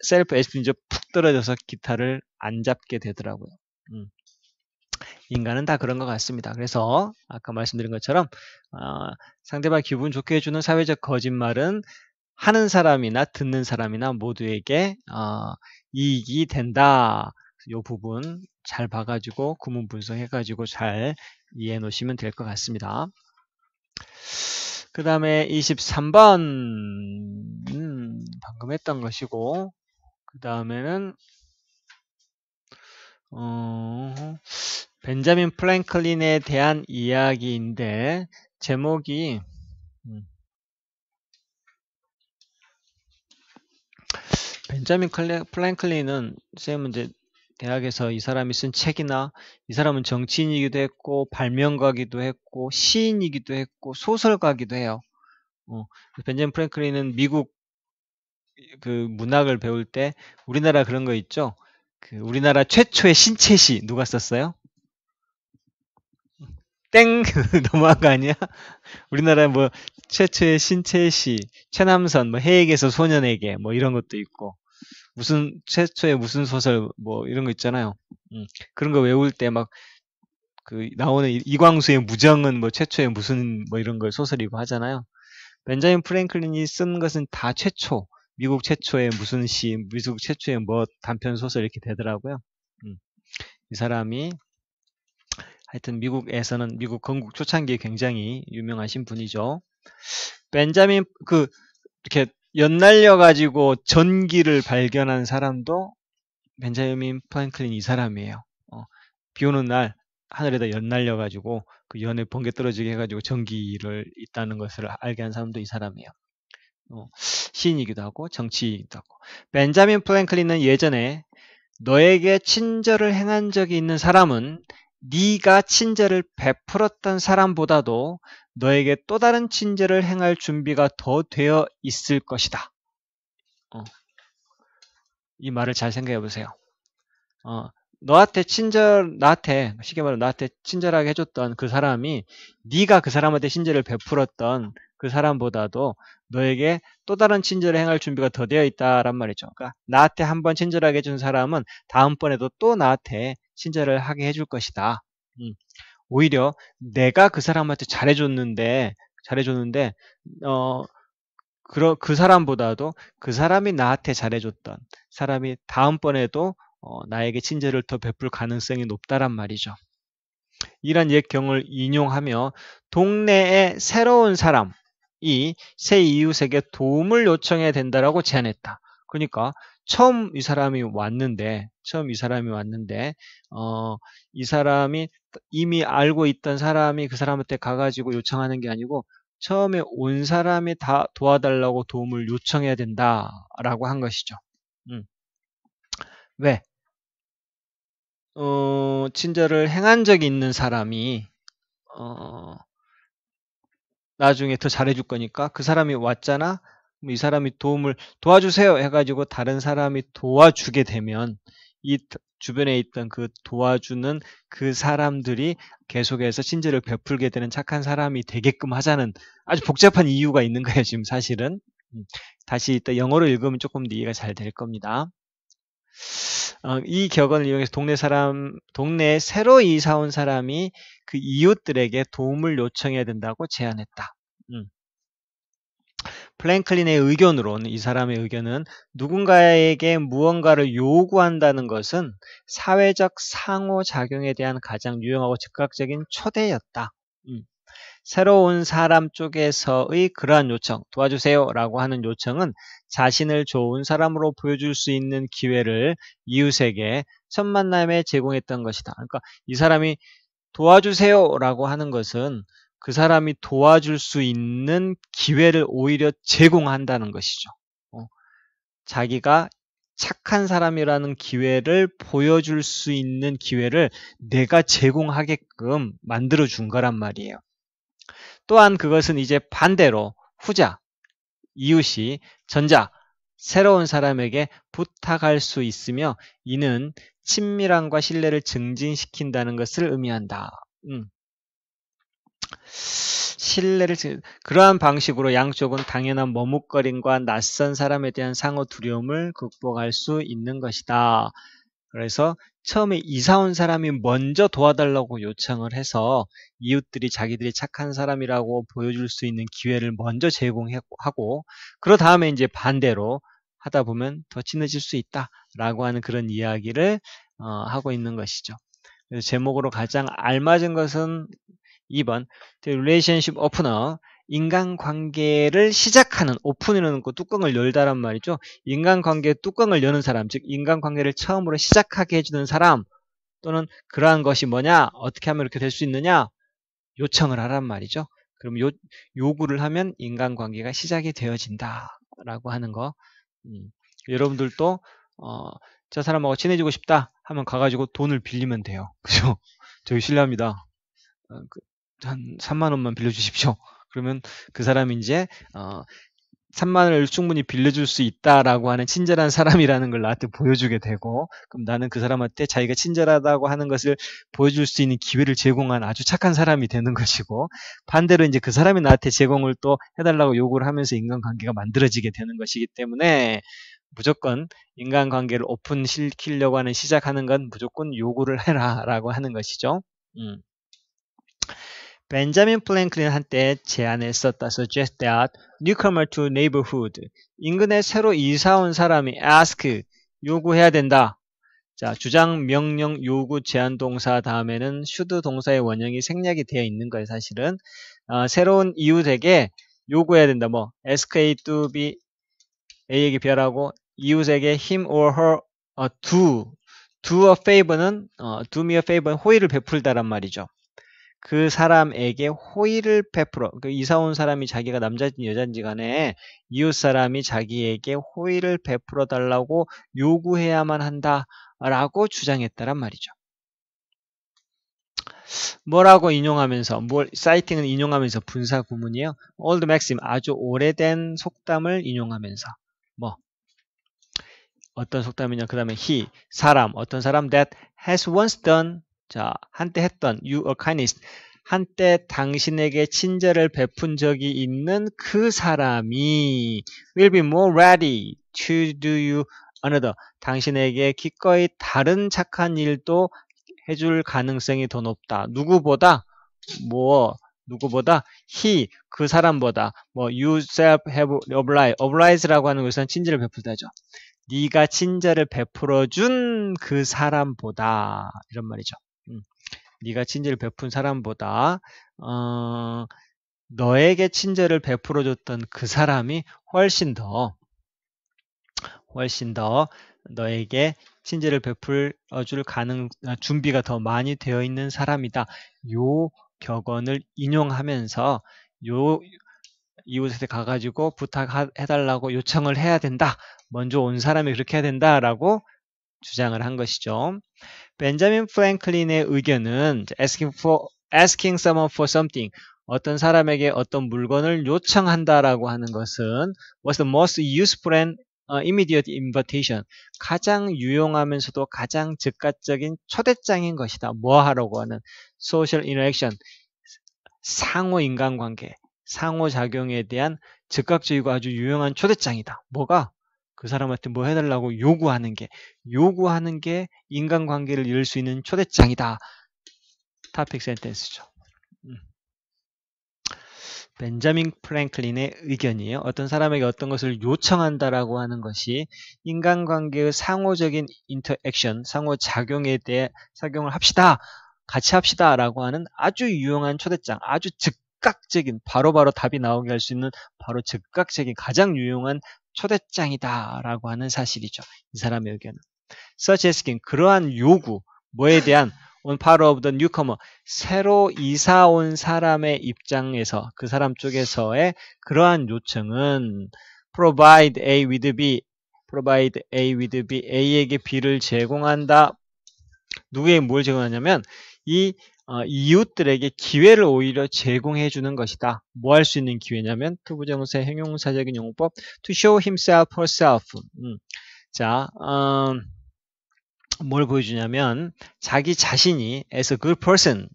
S1: 셀프 에스tim이 푹 떨어져서 기타를 안 잡게 되더라고요. 인간은 다 그런 것 같습니다. 그래서 아까 말씀드린 것처럼 상대방 기분 좋게 해주는 사회적 거짓말은 하는 사람이나 듣는 사람이나 모두에게 이익이 된다. 이 부분 잘 봐가지고 구문 분석해가지고 잘 이해해 놓으시면 될 것 같습니다. 그 다음에 23번 방금 했던 것이고, 그 다음에는 벤자민 프랭클린에 대한 이야기인데 제목이 벤자민 프랭클린은 쌤은 이제 대학에서 이 사람이 쓴 책이나 이 사람은 정치인이기도 했고 발명가기도 했고 시인이기도 했고 소설가기도 해요. 벤자민 프랭클린은 미국 그 문학을 배울 때 우리나라 그런 거 있죠. 우리나라 최초의 신체시 누가 썼어요? 땡! 너무한 거 아니야? 우리나라 뭐 최초의 신체시, 최남선, 뭐 해에게서 소년에게 뭐 이런 것도 있고 무슨 최초의 무슨 소설 뭐 이런 거 있잖아요. 그런 거 외울 때 막 나오는 이광수의 무정은 뭐 최초의 무슨 뭐 이런 걸 소설이고 하잖아요. 벤자민 프랭클린이 쓴 것은 다 최초, 미국 최초의 무슨 시, 미국 최초의 뭐 단편 소설 이렇게 되더라고요. 이 사람이 하여튼 미국에서는 미국 건국 초창기에 굉장히 유명하신 분이죠. 벤자민 이렇게 연날려 가지고 전기를 발견한 사람도 벤자민 프랭클린 이 사람이에요. 비 오는 날 하늘에다 연날려 가지고 그 연에 번개 떨어지게 해가지고 전기를 있다는 것을 알게 한 사람도 이 사람이에요. 시인이기도 하고 정치이기도 하고. 벤자민 프랭클린은 예전에 너에게 친절을 행한 적이 있는 사람은 네가 친절을 베풀었던 사람보다도 너에게 또 다른 친절을 행할 준비가 더 되어 있을 것이다. 이 말을 잘 생각해 보세요. 나한테 쉽게 말하면 나한테 친절하게 해줬던 그 사람이 네가 그 사람한테 친절을 베풀었던 그 사람보다도 너에게 또 다른 친절을 행할 준비가 더 되어 있다란 말이죠. 그러니까 나한테 한번 친절하게 해준 사람은 다음번에도 또 나한테 친절을 하게 해줄 것이다. 오히려 내가 그 사람한테 잘해줬는데 그 사람보다도 그 사람이 나한테 잘해줬던 사람이 다음번에도 나에게 친절을 더 베풀 가능성이 높다란 말이죠. 이런 옛경을 인용하며 동네에 새로운 사람이 새 이웃에게 도움을 요청해야 된다라고 제안했다. 그러니까 처음 이 사람이 왔는데 이 사람이 이미 알고 있던 사람이 그 사람한테 가가지고 요청하는 게 아니고 처음에 온 사람이 다 도와달라고 도움을 요청해야 된다라고 한 것이죠. 왜? 친절을 행한 적이 있는 사람이 나중에 더 잘해줄 거니까 그 사람이 왔잖아? 이 사람이 도와주세요 해가지고 다른 사람이 도와주게 되면 이 주변에 있던 그 도와주는 그 사람들이 계속해서 친절을 베풀게 되는 착한 사람이 되게끔 하자는 아주 복잡한 이유가 있는 거예요, 지금 사실은. 다시 이따 영어로 읽으면 조금 더 이해가 잘 될 겁니다. 이 격언을 이용해서 동네에 새로 이사 온 사람이 그 이웃들에게 도움을 요청해야 된다고 제안했다. 플랭클린의 의견으로는 이 사람의 의견은 누군가에게 무언가를 요구한다는 것은 사회적 상호작용에 대한 가장 유용하고 즉각적인 초대였다. 새로 온 사람 쪽에서의 그러한 요청, 도와주세요 라고 하는 요청은 자신을 좋은 사람으로 보여줄 수 있는 기회를 이웃에게 첫 만남에 제공했던 것이다. 그러니까 이 사람이 도와주세요 라고 하는 것은 그 사람이 도와줄 수 있는 기회를 오히려 제공한다는 것이죠. 자기가 착한 사람이라는 기회를 보여줄 수 있는 기회를 내가 제공하게끔 만들어준 거란 말이에요. 또한 그것은 이제 반대로 후자, 이웃이 전자, 새로운 사람에게 부탁할 수 있으며 이는 친밀함과 신뢰를 증진시킨다는 것을 의미한다. 그러한 방식으로 양쪽은 당연한 머뭇거림과 낯선 사람에 대한 상호 두려움을 극복할 수 있는 것이다. 그래서 처음에 이사 온 사람이 먼저 도와달라고 요청을 해서 이웃들이 자기들이 착한 사람이라고 보여줄 수 있는 기회를 먼저 제공하고 그러 다음에 이제 반대로 하다 보면 더 친해질 수 있다라고 하는 그런 이야기를 하고 있는 것이죠. 그래서 제목으로 가장 알맞은 것은 2번 The Relationship Opener, 인간관계를 시작하는, 오픈이라는 거 뚜껑을 열다란 말이죠. 인간관계의 뚜껑을 여는 사람, 즉 인간관계를 처음으로 시작하게 해주는 사람 또는 그러한 것이 뭐냐, 어떻게 하면 이렇게 될 수 있느냐, 요청을 하란 말이죠. 그럼 요구를 하면 인간관계가 시작이 되어진다 라고 하는 거. 여러분들도 저 사람하고 친해지고 싶다 하면 가가지고 돈을 빌리면 돼요. 그죠? 저희 실례합니다. 한 3만 원만 빌려주십시오. 그러면 그 사람이 이제 3만 원을 충분히 빌려줄 수 있다라고 하는 친절한 사람이라는 걸 나한테 보여주게 되고, 그럼 나는 그 사람한테 자기가 친절하다고 하는 것을 보여줄 수 있는 기회를 제공한 아주 착한 사람이 되는 것이고, 반대로 이제 그 사람이 나한테 제공을 또 해달라고 요구를 하면서 인간관계가 만들어지게 되는 것이기 때문에 무조건 인간관계를 오픈시키려고 하는 시작하는 건 무조건 요구를 해라라고 하는 것이죠. 벤자민 플랭클린 한때 제안했었다. Suggest that newcomer to neighborhood. 인근에 새로 이사 온 사람이 ask, 요구해야 된다. 자, 주장, 명령, 요구, 제한 동사 다음에는 should 동사의 원형이 생략이 되어 있는 거예요, 사실은. 새로운 이웃에게 요구해야 된다. 뭐, ask A to B, A에게 별하고, 이웃에게 him or her do a favor는, do me a favor는 호의를 베풀다란 말이죠. 그 사람에게 호의를 베풀어. 그 이사 온 사람이 자기가 남자인지 여자인지 간에 이웃 사람이 자기에게 호의를 베풀어 달라고 요구해야만 한다라고 주장했다란 말이죠. 뭐라고 인용하면서, 사이팅은 인용하면서 분사 구문이에요. Old maxim, 아주 오래된 속담을 인용하면서. 어떤 속담이냐? 그 다음에 he, 사람, 어떤 사람 that has once done, 자, 한때 했던 you a kindness, 한때 당신에게 친절을 베푼 적이 있는 그 사람이 will be more ready to do you another, 당신에게 기꺼이 다른 착한 일도 해줄 가능성이 더 높다. 누구보다? 누구보다? he, 그 사람보다. you self have oblige라고 하는 것은 친절을 베풀다죠. 네가 친절을 베풀어준 그 사람보다, 이런 말이죠. 네가 친절을 베푼 사람보다 너에게 친절을 베풀어줬던 그 사람이 훨씬 더 너에게 친절을 베풀어줄 준비가 더 많이 되어 있는 사람이다. 요 격언을 인용하면서 요 이웃에 가가지고 부탁해달라고 요청을 해야 된다. 먼저 온 사람이 그렇게 해야 된다라고 주장을 한 것이죠. 벤자민 프랭클린의 의견은 asking someone for something, 어떤 사람에게 어떤 물건을 요청한다라고 하는 것은 was the most useful and immediate invitation, 가장 유용하면서도 가장 즉각적인 초대장인 것이다. 뭐 하라고 하는 social interaction, 상호 인간관계, 상호작용에 대한 즉각적이고 아주 유용한 초대장이다. 뭐가? 그 사람한테 뭐 해달라고 요구하는 게 인간관계를 이룰 수 있는 초대장이다. 토픽 센텐스죠. 벤자민 프랭클린의 의견이에요. 어떤 사람에게 어떤 것을 요청한다라고 하는 것이 인간관계의 상호적인 인터액션, 상호작용에 대해 작용을 합시다. 같이 합시다 라고 하는 아주 유용한 초대장, 아주 즉각적인, 바로바로 답이 나오게 할 수 있는 바로 즉각적인 가장 유용한 초대장이다 라고 하는 사실이죠. 이 사람의 의견은. Such asking, 그러한 요구, 뭐에 대한 on part of the newcomer, 새로 이사 온 사람의 입장에서, 그 사람 쪽에서의 그러한 요청은 provide A with B, A에게 B를 제공한다. 누구에게 뭘 제공하냐면 이 이웃들에게 기회를 오히려 제공해 주는 것이다. 뭐 할 수 있는 기회냐면 투부정사 형용사적인 용법 to show himself herself. 자, 뭘 보여주냐면 자기 자신이 as a good person,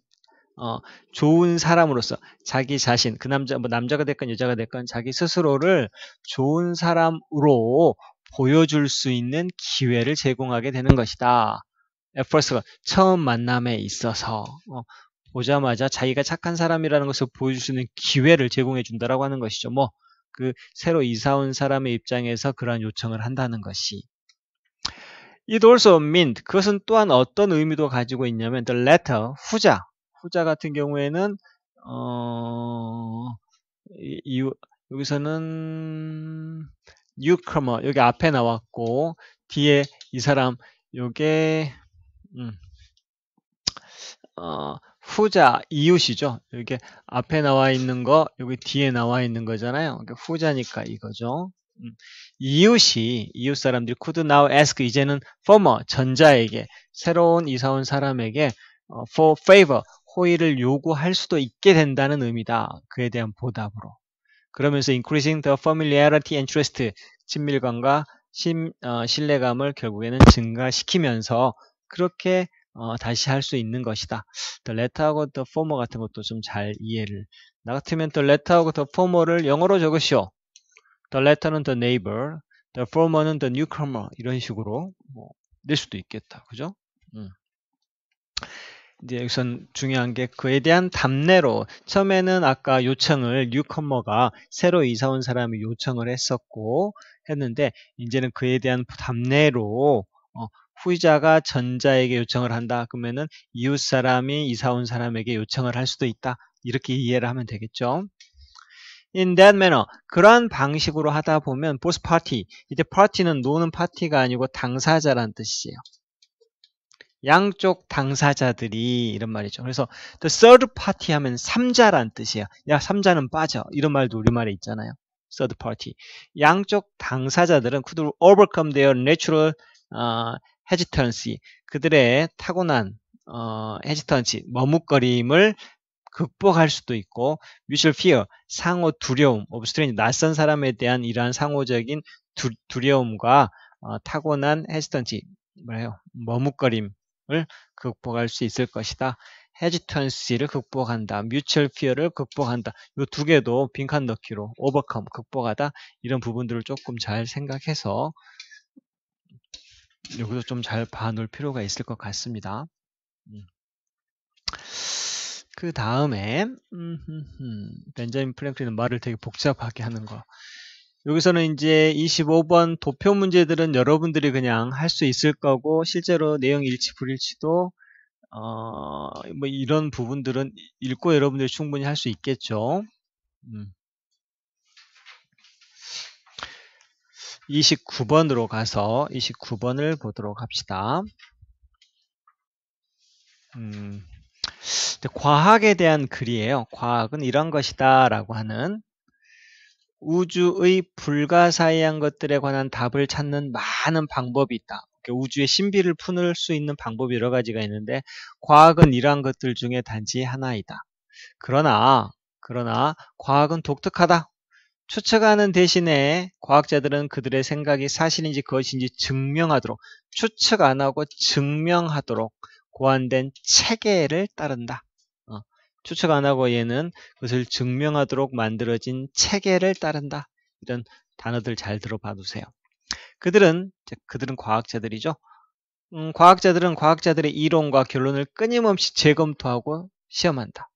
S1: 좋은 사람으로서 자기 자신, 그 남자가 됐건 여자가 됐건 자기 스스로를 좋은 사람으로 보여줄 수 있는 기회를 제공하게 되는 것이다. first가 처음 만남에 있어서 보자마자 자기가 착한 사람이라는 것을 보여줄 수 있는 기회를 제공해 준다라고 하는 것이죠. 그 새로 이사 온 사람의 입장에서 그러한 요청을 한다는 것이. It also meant, 그것은 또한 어떤 의미도 가지고 있냐면 the latter, 후자 같은 경우에는 여기서는 newcomer, 여기 앞에 나왔고 뒤에 이 사람 요게 후자, 이웃이죠. 여기 앞에 나와 있는 거, 여기 뒤에 나와 있는 거잖아요. 그러니까 후자니까 이거죠. 이웃 사람들이 could now ask, 이제는 former, 전자에게, 새로운 이사 온 사람에게 for favor, 호의를 요구할 수도 있게 된다는 의미다. 그에 대한 보답으로. 그러면서 increasing the familiarity and trust, 친밀감과 신뢰감을 결국에는 증가시키면서 그렇게 다시 할 수 있는 것이다. the latter하고 the former 같은 것도 좀 잘 이해를. 나 같으면 the latter하고 the former를 영어로 적으시오. the latter는 the neighbor, the former는 the newcomer 이런 식으로 낼 수도 있겠다. 그죠? 이제 여기선 중요한 게 그에 대한 답례로 처음에는 아까 요청을 뉴커머가 새로 이사 온 사람이 요청을 했는데 이제는 그에 대한 답례로 후이자가 전자에게 요청을 한다. 그러면은 이웃 사람이 이사 온 사람에게 요청을 할 수도 있다. 이렇게 이해를 하면 되겠죠. In that manner, 그러한 방식으로 하다 보면 both party, 이제 party는 노는 파티가 아니고 당사자란 뜻이에요. 양쪽 당사자들이 이런 말이죠. 그래서 the third party 하면 3자란 뜻이에요. 야, 3자는 빠져. 이런 말도 우리말에 있잖아요. third party. 양쪽 당사자들은 could overcome their natural hesitancy. 그들의 타고난 hesitancy, 머뭇거림을 극복할 수도 있고 mutual fear, 상호 두려움, of stranger, 낯선 사람에 대한 이러한 상호적인 두려움과 타고난 hesitancy, 머뭇거림을 극복할 수 있을 것이다. hesitancy를 극복한다. mutual fear를 극복한다. 이 두 개도 빈칸 넣기로 overcome, 극복하다 이런 부분들을 조금 잘 생각해서 여기서 좀 잘 봐놓을 필요가 있을 것 같습니다. 그 다음에 벤자민 프랭클린은 말을 되게 복잡하게 하는 거. 여기서는 이제 25번 도표 문제들은 여러분들이 그냥 할 수 있을 거고 실제로 내용 일치 불일치도 뭐 이런 부분들은 읽고 여러분들이 충분히 할 수 있겠죠. 29번으로 가서 29번을 보도록 합시다. 과학에 대한 글이에요. 과학은 이런 것이다 라고 하는 우주의 불가사의한 것들에 관한 답을 찾는 많은 방법이 있다. 우주의 신비를 풀 수 있는 방법이 여러 가지가 있는데 과학은 이러한 것들 중에 단지 하나이다. 그러나 과학은 독특하다. 추측하는 대신에 과학자들은 그들의 생각이 사실인지 그것인지 증명하도록, 추측 안 하고 증명하도록 고안된 체계를 따른다. 추측 안 하고 얘는 그것을 증명하도록 만들어진 체계를 따른다. 이런 단어들 잘 들어봐 두세요. 그들은 과학자들이죠. 과학자들은 과학자들의 이론과 결론을 끊임없이 재검토하고 시험한다.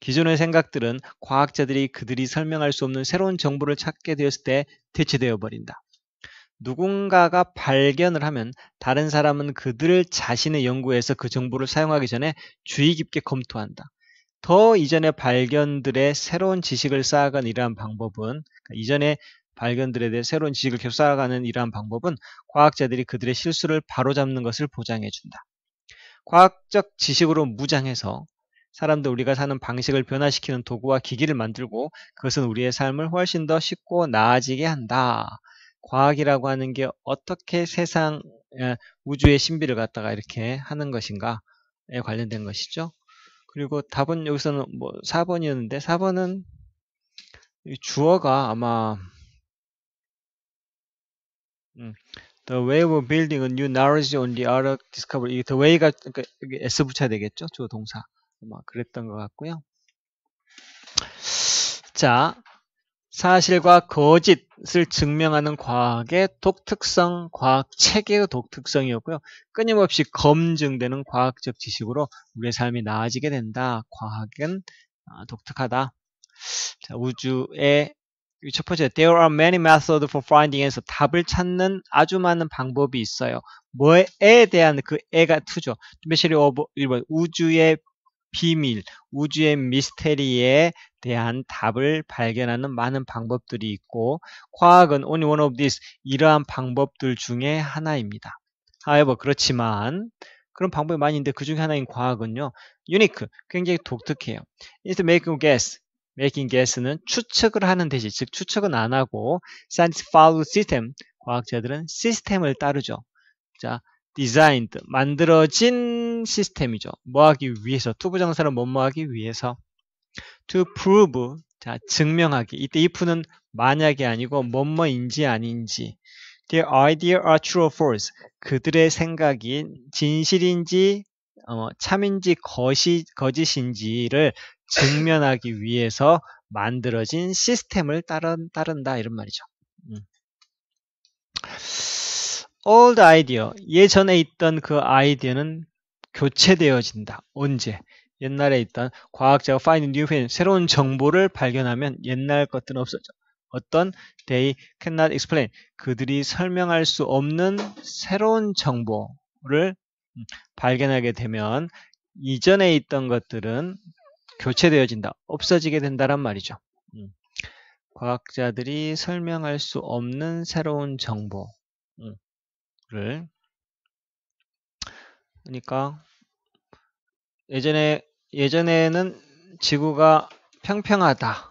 S1: 기존의 생각들은 과학자들이 그들이 설명할 수 없는 새로운 정보를 찾게 되었을 때 대체되어 버린다. 누군가가 발견을 하면 다른 사람은 그들 자신의 연구에서 그 정보를 사용하기 전에 주의 깊게 검토한다. 더 이전의 발견들의 새로운 지식을 쌓아가는 이러한 방법은 이전의 발견들에 대해 새로운 지식을 계속 쌓아가는 이러한 방법은 과학자들이 그들의 실수를 바로잡는 것을 보장해준다. 과학적 지식으로 무장해서 사람들 우리가 사는 방식을 변화시키는 도구와 기기를 만들고 그것은 우리의 삶을 훨씬 더 쉽고 나아지게 한다. 과학이라고 하는 게 어떻게 세상 우주의 신비를 갖다가 이렇게 하는 것인가에 관련된 것이죠. 그리고 답은 여기서는 뭐 4번이었는데 4번은 주어가 아마 The way of building a new knowledge on the art of discovery. The way가 그러니까 S 붙여야 되겠죠? 주어 동사. 아마 그랬던 것 같고요. 자, 사실과 거짓을 증명하는 과학의 독특성, 과학 체계의 독특성이었고요. 끊임없이 검증되는 과학적 지식으로 우리의 삶이 나아지게 된다. 과학은 독특하다. 자, 우주의 첫 번째, there are many methods for finding answer. 답을 찾는 아주 많은 방법이 있어요. 뭐에 대한 그 에가 투죠. especially of 1번, 우주의 비밀, 우주의 미스테리에 대한 답을 발견하는 많은 방법들이 있고 과학은 only one of these, 이러한 방법들 중에 하나입니다. however, 그렇지만 그런 방법이 많이 있는데 그 중에 하나인 과학은요. unique, 굉장히 독특해요. It's making guess. making guess는 추측을 하는 대신, 즉 추측은 안 하고 scientists follow system, 과학자들은 시스템을 따르죠. 자, designed, 만들어진 시스템이죠. 뭐 하기 위해서, 투부정사는 뭐뭐 하기 위해서 to prove, 자, 증명하기. 이때 if는 만약이 아니고 뭐뭐인지 아닌지. Their idea are true or false. 그들의 생각이 진실인지 참인지 거짓인지를 증명하기 위해서 만들어진 시스템을 따른다 이런 말이죠. Old idea, 예전에 있던 그 아이디어는 교체되어진다. 언제? 옛날에 있던 과학자가 find new thing, 새로운 정보를 발견하면 옛날 것들은 없어져. 어떤 they cannot explain, 그들이 설명할 수 없는 새로운 정보를 발견하게 되면 이전에 있던 것들은 교체되어진다. 없어지게 된다란 말이죠. 과학자들이 설명할 수 없는 새로운 정보를 그러니까 예전에는 지구가 평평하다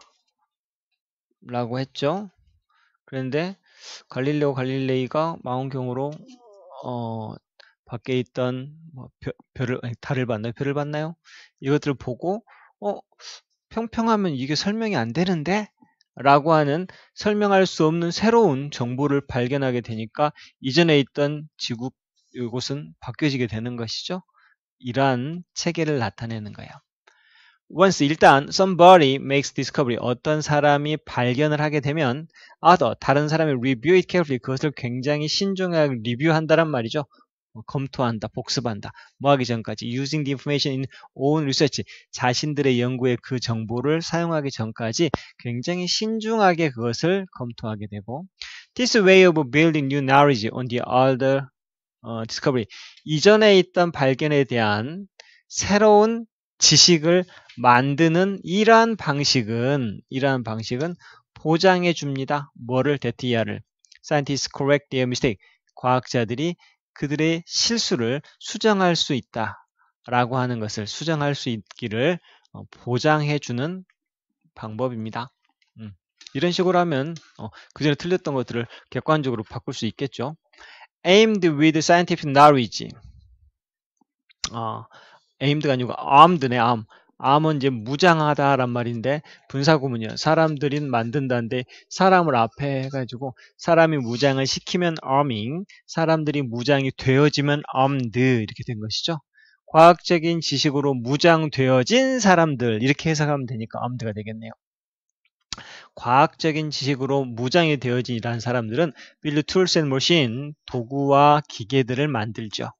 S1: 라고 했죠. 그런데 갈릴레오 갈릴레이가 망원경으로 밖에 있던 달을 봤나요? 별을 봤나요? 이것들을 보고 평평하면 이게 설명이 안 되는데? 라고 하는 설명할 수 없는 새로운 정보를 발견하게 되니까 이전에 있던 지구 이곳은 바뀌어지게 되는 것이죠. 이러한 체계를 나타내는 거예요. Once 일단 somebody makes discovery, 어떤 사람이 발견을 하게 되면 other, 다른 사람이 review it carefully, 그것을 굉장히 신중하게 리뷰한다란 말이죠. 검토한다, 복습한다. 뭐 하기 전까지 using the information in own research, 자신들의 연구에 그 정보를 사용하기 전까지 굉장히 신중하게 그것을 검토하게 되고 This way of building new knowledge on the older discovery, 이전에 있던 발견에 대한 새로운 지식을 만드는 이러한 방식은 보장해 줍니다. 뭐를? 데티아를. Scientists correct their mistake. 과학자들이 그들의 실수를 수정할 수 있다 라고 하는 것을 수정할 수 있기를 보장해 주는 방법입니다. 이런 식으로 하면 그전에 틀렸던 것들을 객관적으로 바꿀 수 있겠죠. Aimed with scientific knowledge. aimed가 아니고 armed네, arm. arm은 이제 무장하다란 말인데 분사구문이요. 사람들이 만든다는데 사람을 앞에 해가지고 사람이 무장을 시키면 arming, 사람들이 무장이 되어지면 armed 이렇게 된 것이죠. 과학적인 지식으로 무장되어진 사람들 이렇게 해석하면 되니까 armed가 되겠네요. 과학적인 지식으로 무장이 되어진 이러한 사람들은 build tools and machine, 도구와 기계들을 만들죠.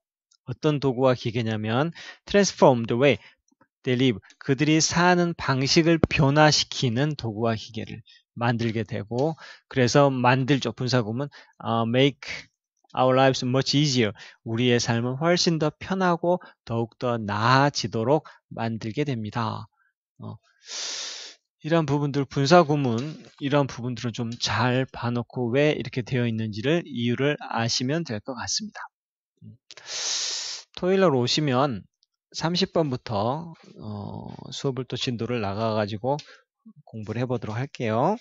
S1: 어떤 도구와 기계냐면 transform the way they live, 그들이 사는 방식을 변화시키는 도구와 기계를 만들게 되고 그래서 만들죠. 분사구문 make our lives much easier, 우리의 삶은 훨씬 더 편하고 더욱더 나아지도록 만들게 됩니다. 이런 부분들 분사구문 이런 부분들은 좀 잘 봐놓고 왜 이렇게 되어 있는지를 이유를 아시면 될 것 같습니다. 토요일날 오시면 30번부터 수업을 또 진도를 나가가지고 공부를 해보도록 할게요.